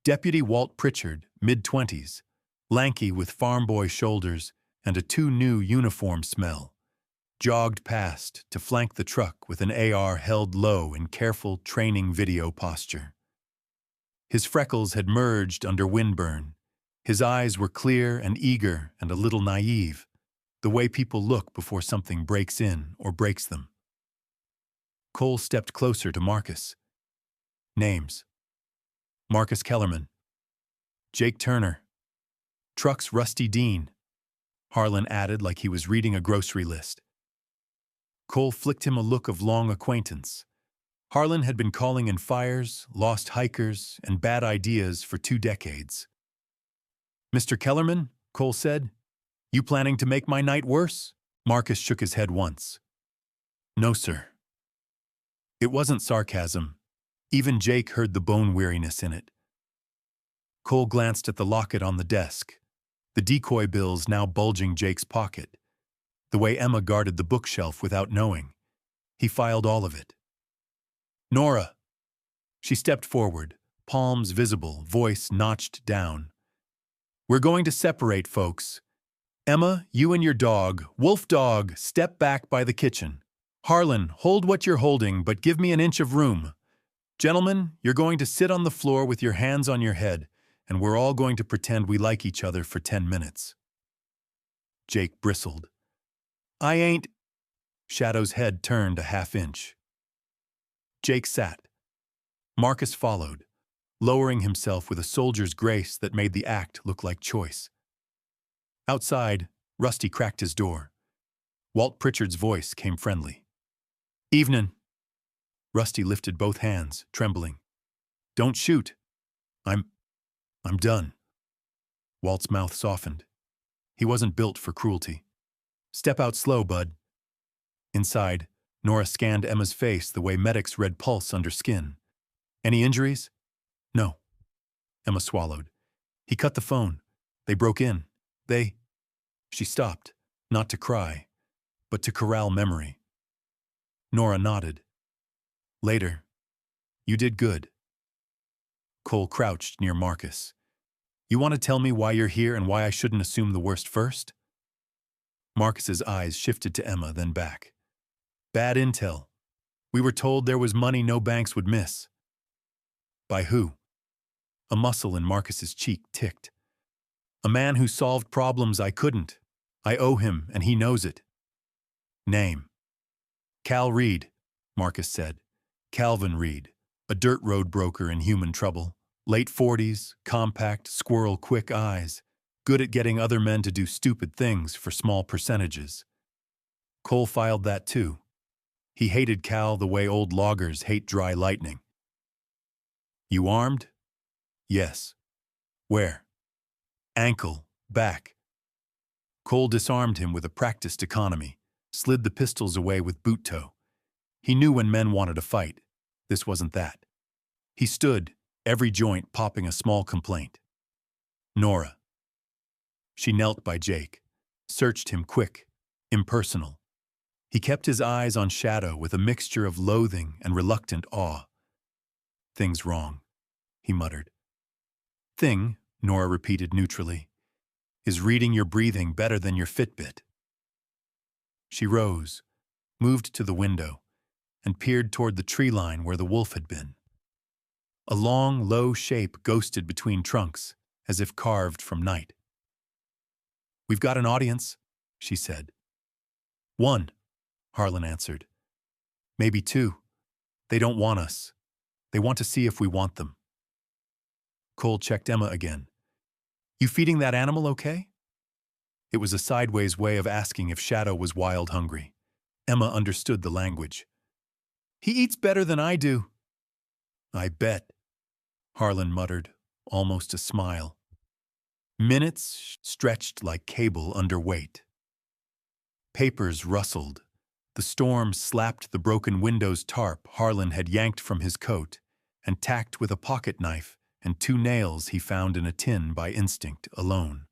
Deputy Walt Pritchard, mid-20s, lanky with farm boy shoulders and a too-new uniform smell, jogged past to flank the truck with an AR held low in careful training video posture. His freckles had merged under windburn. His eyes were clear and eager and a little naive, the way people look before something breaks in or breaks them. Cole stepped closer to Marcus. "Names: Marcus Kellerman, Jake Turner, Truck's Rusty Dean," Harlan added like he was reading a grocery list. Cole flicked him a look of long acquaintance. Harlan had been calling in fires, lost hikers, and bad ideas for 2 decades. "Mr. Kellerman," Cole said, "you planning to make my night worse?" Marcus shook his head once. "No, sir." It wasn't sarcasm. Even Jake heard the bone weariness in it. Cole glanced at the locket on the desk, the decoy bills now bulging Jake's pocket, the way Emma guarded the bookshelf without knowing. He filed all of it. "Nora." She stepped forward, palms visible, voice notched down. "We're going to separate, folks. Emma, you and your dog, Wolf Dog, step back by the kitchen. Harlan, hold what you're holding, but give me an inch of room. Gentlemen, you're going to sit on the floor with your hands on your head, and we're all going to pretend we like each other for 10 minutes. Jake bristled. "I ain't—" Shadow's head turned a half-inch. Jake sat. Marcus followed, lowering himself with a soldier's grace that made the act look like choice. Outside, Rusty cracked his door. Walt Pritchard's voice came friendly. "Evenin'." Rusty lifted both hands, trembling. "Don't shoot. I'm done." Walt's mouth softened. He wasn't built for cruelty. "Step out slow, bud." Inside, Nora scanned Emma's face the way medics read pulse under skin. "Any injuries?" "No." Emma swallowed. He cut the phone. They broke in. They... She stopped, not to cry, but to corral memory. Nora nodded. Later. You did good. Cole crouched near Marcus. You want to tell me why you're here and why I shouldn't assume the worst first? Marcus's eyes shifted to Emma, then back. Bad intel. We were told there was money no banks would miss. By who? A muscle in Marcus's cheek ticked. A man who solved problems I couldn't. I owe him, and he knows it. Name. Cal Reed, Marcus said. Calvin Reed, a dirt road broker in human trouble. Late 40s, compact, squirrel-quick eyes. Good at getting other men to do stupid things for small percentages. Cole filed that too. He hated Cal the way old loggers hate dry lightning. You armed? Yes. Where? Ankle, back. Cole disarmed him with a practiced economy, slid the pistols away with boot toe. He knew when men wanted to fight. This wasn't that. He stood, every joint popping a small complaint. Nora. She knelt by Jake, searched him quick, impersonal. He kept his eyes on Shadow with a mixture of loathing and reluctant awe. Thing's wrong, he muttered. Thing, Nora repeated neutrally, is reading your breathing better than your Fitbit. She rose, moved to the window, and peered toward the tree line where the wolf had been. A long, low shape ghosted between trunks, as if carved from night. We've got an audience, she said. One, Harlan answered. Maybe two. They don't want us. They want to see if we want them. Cole checked Emma again. You feeding that animal okay? It was a sideways way of asking if Shadow was wild hungry. Emma understood the language. He eats better than I do. I bet, Harlan muttered, almost a smile. Minutes stretched like cable under weight. Papers rustled. The storm slapped the broken window's tarp Harlan had yanked from his coat and tacked with a pocket knife and 2 nails he found in a tin by instinct alone.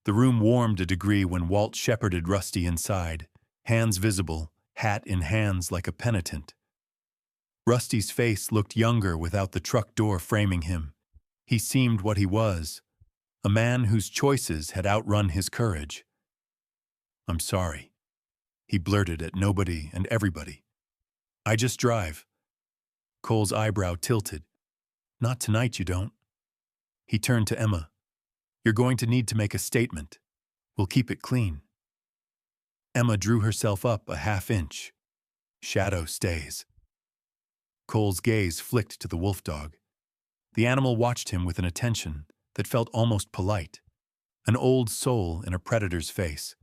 The room warmed a degree when Walt shepherded Rusty inside, hands visible, hat in hands like a penitent. Rusty's face looked younger without the truck door framing him. He seemed what he was, a man whose choices had outrun his courage. I'm sorry, he blurted at nobody and everybody. I just drive. Cole's eyebrow tilted. Not tonight, you don't. He turned to Emma. You're going to need to make a statement. We'll keep it clean. Emma drew herself up a half-inch. Shadow stays. Cole's gaze flicked to the wolf dog. The animal watched him with an attention that felt almost polite, an old soul in a predator's face.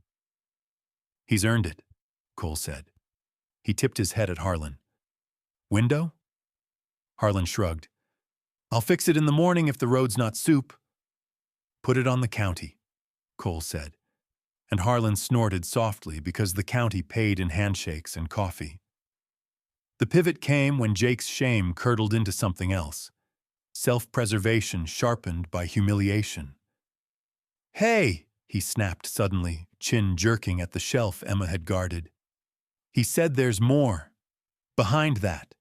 He's earned it, Cole said. He tipped his head at Harlan. Window? Harlan shrugged. I'll fix it in the morning if the road's not soup. Put it on the county, Cole said, and Harlan snorted softly because the county paid in handshakes and coffee. The pivot came when Jake's shame curdled into something else, self-preservation sharpened by humiliation. Hey, he snapped suddenly, chin jerking at the shelf Emma had guarded. He said there's more. Behind that.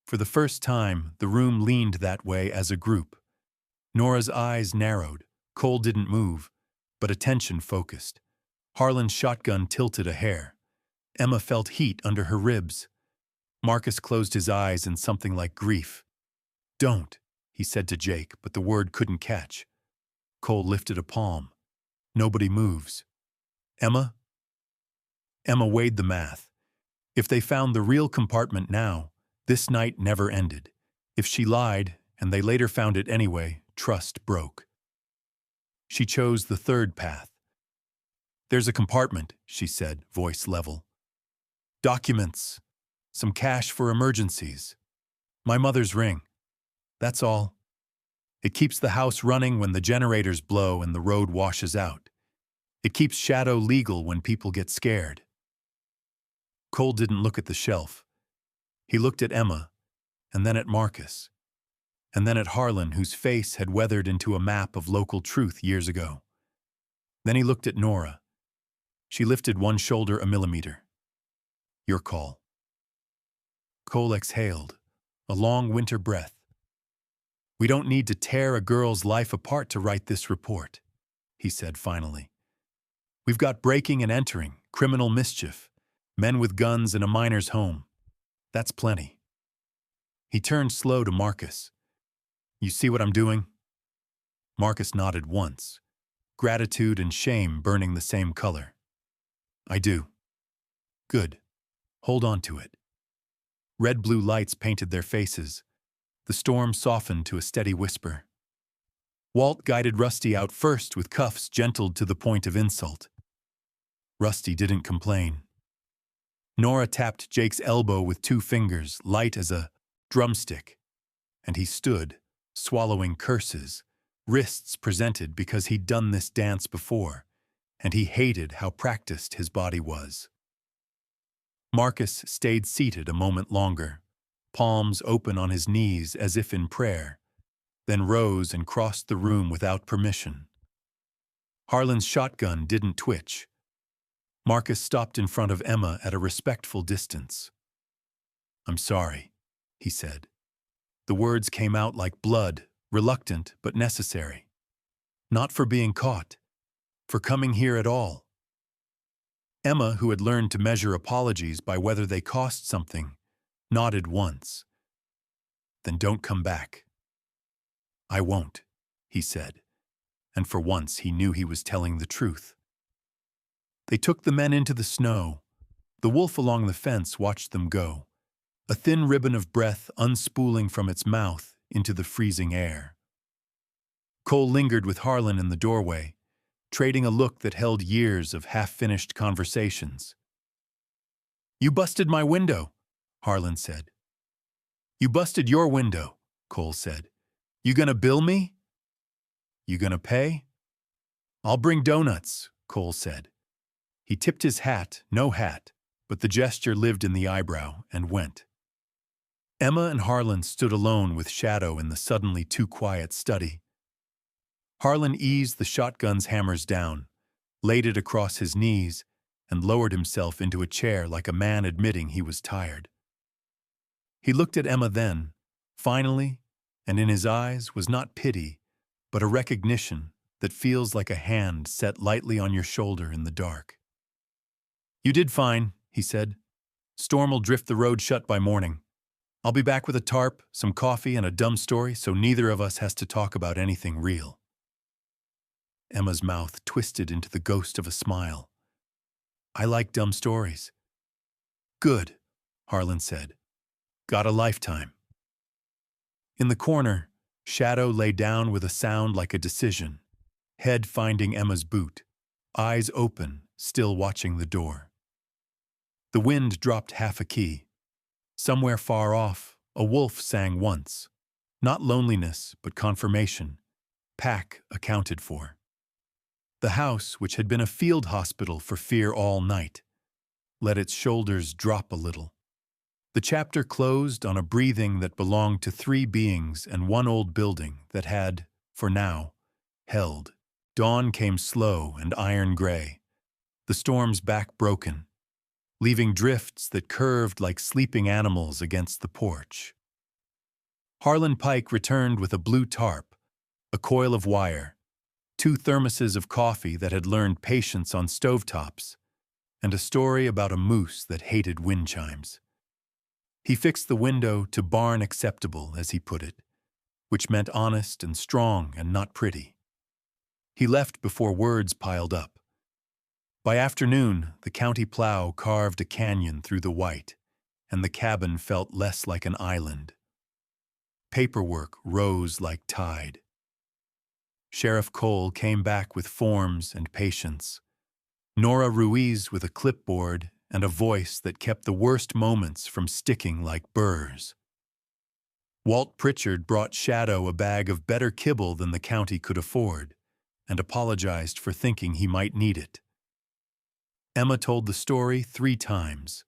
For the first time, the room leaned that way as a group. Nora's eyes narrowed. Cole didn't move, but attention focused. Harlan's shotgun tilted a hair. Emma felt heat under her ribs. Marcus closed his eyes in something like grief. Don't, he said to Jake, but the word couldn't catch. Cole lifted a palm. Nobody moves. Emma? Emma weighed the math. If they found the real compartment now, this night never ended. If she lied, and they later found it anyway, trust broke. She chose the third path. There's a compartment, she said, voice level. Documents. Some cash for emergencies. My mother's ring. That's all. It keeps the house running when the generators blow and the road washes out. It keeps Shadow legal when people get scared. Cole didn't look at the shelf. He looked at Emma, and then at Marcus. and then at Harlan, whose face had weathered into a map of local truth years ago. Then he looked at Nora. She lifted one shoulder a millimeter. Your call. Cole exhaled, a long winter breath. We don't need to tear a girl's life apart to write this report, he said finally. We've got breaking and entering, criminal mischief, men with guns in a miner's home. That's plenty. He turned slow to Marcus. You see what I'm doing? Marcus nodded once, gratitude and shame burning the same color. I do. Good. Hold on to it. Red-blue lights painted their faces. The storm softened to a steady whisper. Walt guided Rusty out first with cuffs gentled to the point of insult. Rusty didn't complain. Nora tapped Jake's elbow with 2 fingers, light as a drumstick, and he stood, swallowing curses, wrists presented because he'd done this dance before, and he hated how practiced his body was. Marcus stayed seated a moment longer, palms open on his knees as if in prayer, then rose and crossed the room without permission. Harlan's shotgun didn't twitch. Marcus stopped in front of Emma at a respectful distance. I'm sorry, he said. The words came out like blood, reluctant but necessary. Not for being caught, for coming here at all. Emma, who had learned to measure apologies by whether they cost something, nodded once. Then don't come back. I won't, he said, and for once he knew he was telling the truth. They took the men into the snow. The wolf along the fence watched them go, a thin ribbon of breath unspooling from its mouth into the freezing air. Cole lingered with Harlan in the doorway, trading a look that held years of half-finished conversations. You busted my window, Harlan said. You busted your window, Cole said. You gonna bill me? You gonna pay? I'll bring donuts, Cole said. He tipped his hat, no hat, but the gesture lived in the eyebrow and went. Emma and Harlan stood alone with Shadow in the suddenly too quiet study. Harlan eased the shotgun's hammers down, laid it across his knees, and lowered himself into a chair like a man admitting he was tired. He looked at Emma then, finally, and in his eyes was not pity, but a recognition that feels like a hand set lightly on your shoulder in the dark. You did fine, he said. Storm'll drift the road shut by morning. I'll be back with a tarp, some coffee, and a dumb story so neither of us has to talk about anything real. Emma's mouth twisted into the ghost of a smile. I like dumb stories. Good, Harlan said. Got a lifetime. In the corner, Shadow lay down with a sound like a decision, head finding Emma's boot, eyes open, still watching the door. The wind dropped half a key. Somewhere far off, a wolf sang once. Not loneliness, but confirmation. Pack accounted for. The house, which had been a field hospital for fear all night, let its shoulders drop a little. The chapter closed on a breathing that belonged to 3 beings and 1 old building that had, for now, held. Dawn came slow and iron gray, the storm's back broken, leaving drifts that curved like sleeping animals against the porch. Harlan Pike returned with a blue tarp, a coil of wire, 2 thermoses of coffee that had learned patience on stovetops, and a story about a moose that hated wind chimes. He fixed the window to barn acceptable, as he put it, which meant honest and strong and not pretty. He left before words piled up. By afternoon, the county plow carved a canyon through the white, and the cabin felt less like an island. Paperwork rose like tide. Sheriff Cole came back with forms and patience. Nora Ruiz with a clipboard and a voice that kept the worst moments from sticking like burrs. Walt Pritchard brought Shadow a bag of better kibble than the county could afford, and apologized for thinking he might need it. Emma told the story 3 times.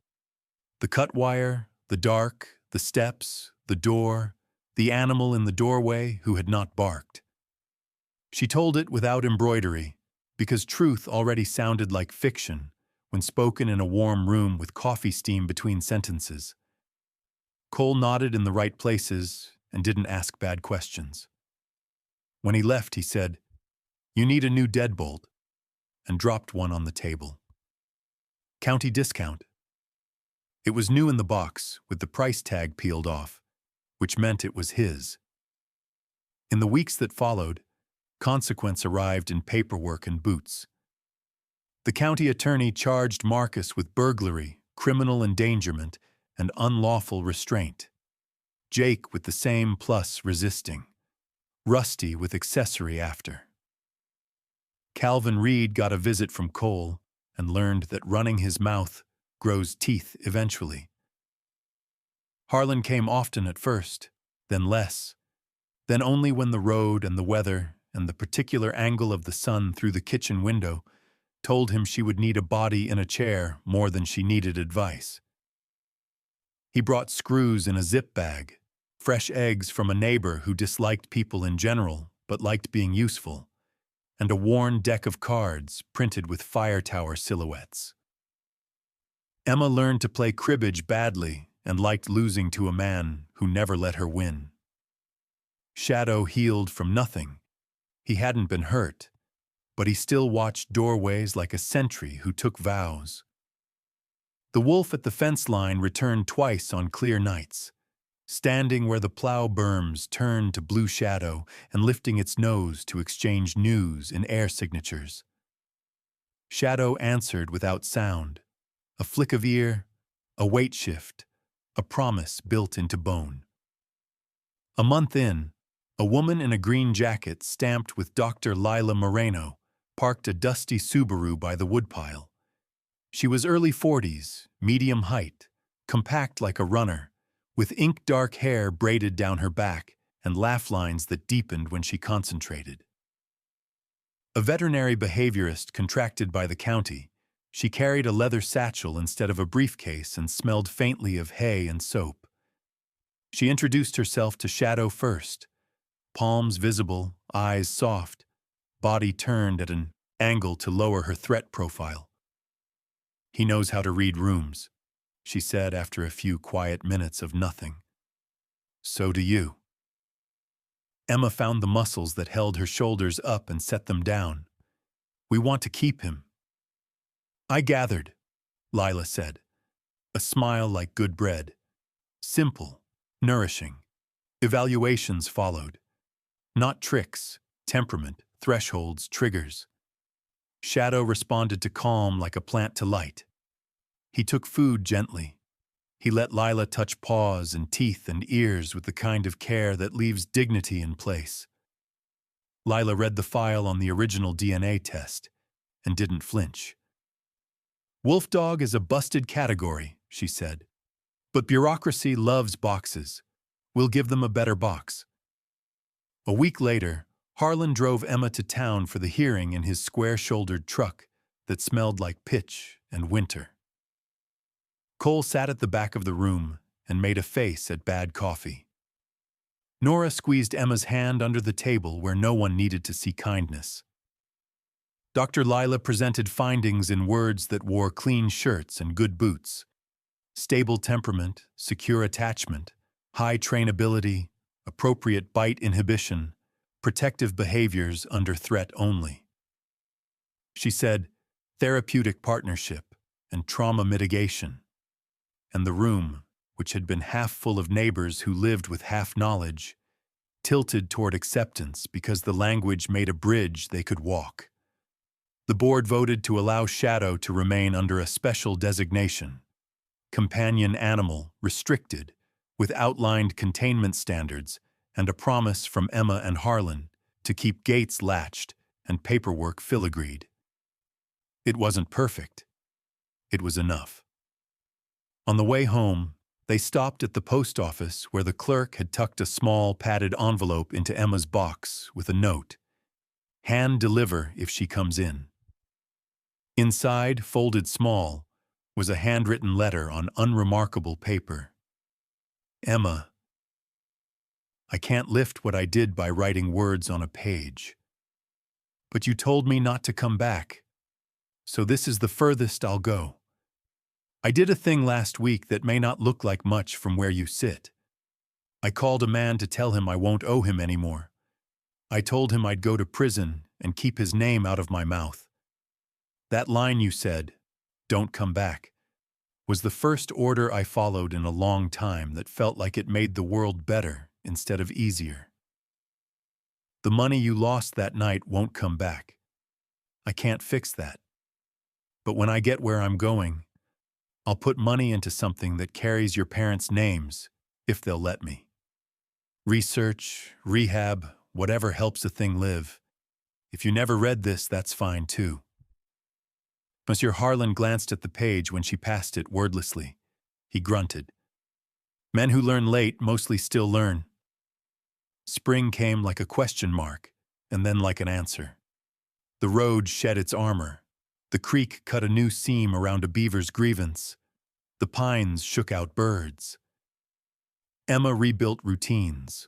The cut wire, the dark, the steps, the door, the animal in the doorway who had not barked. She told it without embroidery, because truth already sounded like fiction when spoken in a warm room with coffee steam between sentences. Cole nodded in the right places and didn't ask bad questions. When he left, he said, "You need a new deadbolt," and dropped one on the table. County discount. It was new in the box, with the price tag peeled off, which meant it was his. In the weeks that followed, consequence arrived in paperwork and boots. The county attorney charged Marcus with burglary, criminal endangerment, and unlawful restraint. Jake with the same plus resisting. Rusty with accessory after. Calvin Reed got a visit from Cole and learned that running his mouth grows teeth eventually. Harlan came often at first, then less, then only when the road and the weather and the particular angle of the sun through the kitchen window told him she would need a body in a chair more than she needed advice. He brought screws in a zip bag, fresh eggs from a neighbor who disliked people in general but liked being useful, and a worn deck of cards printed with fire tower silhouettes. Emma learned to play cribbage badly and liked losing to a man who never let her win. Shadow healed from nothing. He hadn't been hurt, but he still watched doorways like a sentry who took vows. The wolf at the fence line returned twice on clear nights, standing where the plow berms turned to blue shadow and lifting its nose to exchange news in air signatures. Shadow answered without sound, a flick of ear, a weight shift, a promise built into bone. A month in, a woman in a green jacket stamped with Dr. Lila Moreno parked a dusty Subaru by the woodpile. She was early 40s, medium height, compact like a runner, with ink-dark hair braided down her back and laugh lines that deepened when she concentrated. A veterinary behaviorist contracted by the county, she carried a leather satchel instead of a briefcase and smelled faintly of hay and soap. She introduced herself to Shadow first, palms visible, eyes soft, body turned at an angle to lower her threat profile. "He knows how to read rooms," she said after a few quiet minutes of nothing. "So do you." Emma found the muscles that held her shoulders up and set them down. "We want to keep him." "I gathered," Lila said, a smile like good bread. Simple, nourishing. Evaluations followed. Not tricks, temperament, thresholds, triggers. Shadow responded to calm like a plant to light. He took food gently. He let Lila touch paws and teeth and ears with the kind of care that leaves dignity in place. Lila read the file on the original DNA test and didn't flinch. "Wolf dog is a busted category," she said. "But bureaucracy loves boxes. We'll give them a better box." A week later, Harlan drove Emma to town for the hearing in his square-shouldered truck that smelled like pitch and winter. Cole sat at the back of the room and made a face at bad coffee. Nora squeezed Emma's hand under the table where no one needed to see kindness. Dr. Lila presented findings in words that wore clean shirts and good boots. Stable temperament, secure attachment, high trainability, appropriate bite inhibition, protective behaviors under threat only. She said, therapeutic partnership and trauma mitigation. And the room, which had been half full of neighbors who lived with half knowledge, tilted toward acceptance because the language made a bridge they could walk. The board voted to allow Shadow to remain under a special designation, companion animal restricted, with outlined containment standards and a promise from Emma and Harlan to keep gates latched and paperwork filigreed. It wasn't perfect. It was enough. On the way home, they stopped at the post office where the clerk had tucked a small padded envelope into Emma's box with a note, "Hand deliver if she comes in." Inside, folded small, was a handwritten letter on unremarkable paper. "Emma, I can't lift what I did by writing words on a page. But you told me not to come back, so this is the furthest I'll go. I did a thing last week that may not look like much from where you sit. I called a man to tell him I won't owe him anymore. I told him I'd go to prison and keep his name out of my mouth. That line you said, "Don't come back," was the first order I followed in a long time that felt like it made the world better instead of easier. The money you lost that night won't come back. I can't fix that. But when I get where I'm going, I'll put money into something that carries your parents' names, if they'll let me. Research, rehab, whatever helps a thing live. If you never read this, that's fine too. Monsieur Harlan glanced at the page when she passed it wordlessly. He grunted. Men who learn late mostly still learn. Spring came like a question mark, and then like an answer. The road shed its armor. The creek cut a new seam around a beaver's grievance. The pines shook out birds. Emma rebuilt routines.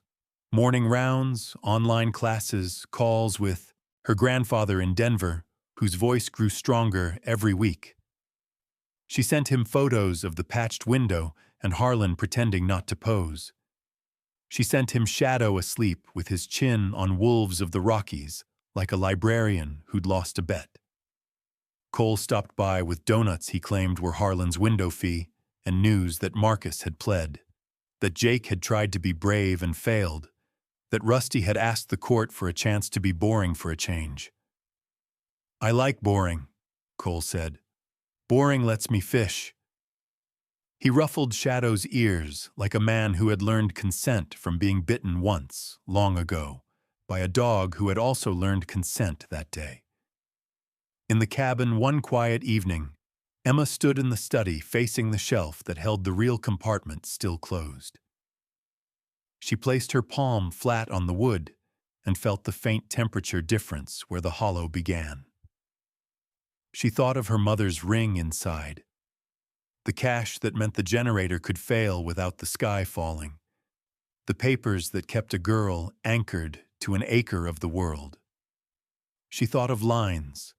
Morning rounds, online classes, calls with her grandfather in Denver, whose voice grew stronger every week. She sent him photos of the patched window and Harlan pretending not to pose. She sent him Shadow asleep with his chin on wolves of the Rockies, like a librarian who'd lost a bet. Cole stopped by with donuts he claimed were Harlan's window fee and news that Marcus had pled, that Jake had tried to be brave and failed, that Rusty had asked the court for a chance to be boring for a change. "I like boring," Cole said. "Boring lets me fish." He ruffled Shadow's ears like a man who had learned consent from being bitten once, long ago, by a dog who had also learned consent that day. In the cabin one quiet evening, Emma stood in the study facing the shelf that held the real compartment still closed. She placed her palm flat on the wood and felt the faint temperature difference where the hollow began. She thought of her mother's ring inside, the cash that meant the generator could fail without the sky falling, the papers that kept a girl anchored to an acre of the world. She thought of lines,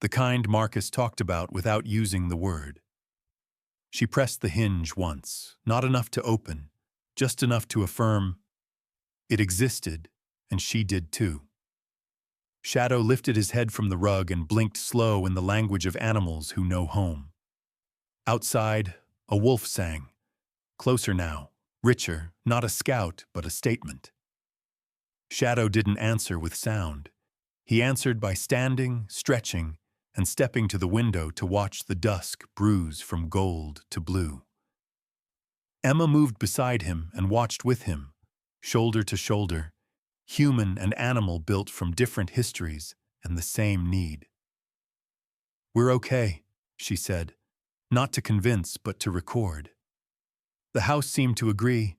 the kind Marcus talked about without using the word. She pressed the hinge once, not enough to open, just enough to affirm it existed, and she did too. Shadow lifted his head from the rug and blinked slow in the language of animals who know home. Outside, a wolf sang. Closer now, richer, not a scout, but a statement. Shadow didn't answer with sound. He answered by standing, stretching, and stepping to the window to watch the dusk bruise from gold to blue. Emma moved beside him and watched with him, shoulder to shoulder, human and animal built from different histories and the same need. "We're okay," she said, not to convince but to record. The house seemed to agree,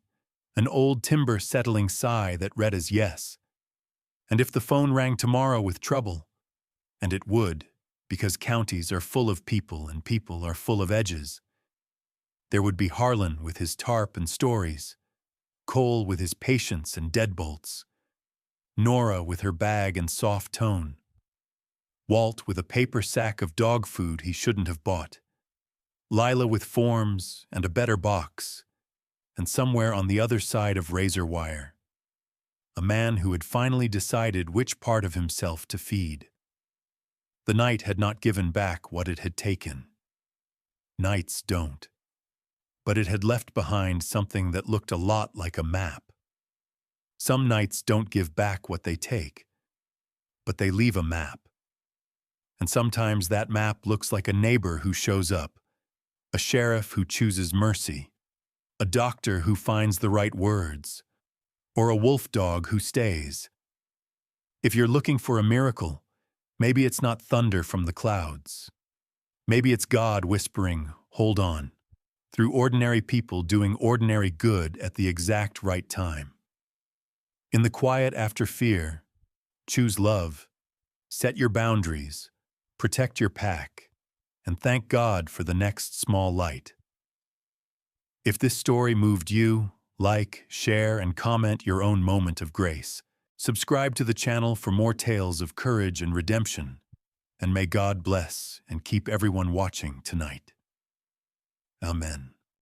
an old timber settling sigh that read as yes. And if the phone rang tomorrow with trouble, and it would, because counties are full of people and people are full of edges, there would be Harlan with his tarp and stories, Cole with his patience and deadbolts, Nora with her bag and soft tone, Walt with a paper sack of dog food he shouldn't have bought, Lila with forms and a better box, and somewhere on the other side of razor wire, a man who had finally decided which part of himself to feed. The night had not given back what it had taken. Nights don't. But it had left behind something that looked a lot like a map. Some nights don't give back what they take, but they leave a map. And sometimes that map looks like a neighbor who shows up, a sheriff who chooses mercy, a doctor who finds the right words, or a wolf dog who stays. If you're looking for a miracle, maybe it's not thunder from the clouds. Maybe it's God whispering, "Hold on," through ordinary people doing ordinary good at the exact right time. In the quiet after fear, choose love, set your boundaries, protect your pack, and thank God for the next small light. If this story moved you, Like, share, and comment your own moment of grace. Subscribe to the channel for more tales of courage and redemption. And may God bless and keep everyone watching tonight. Amen.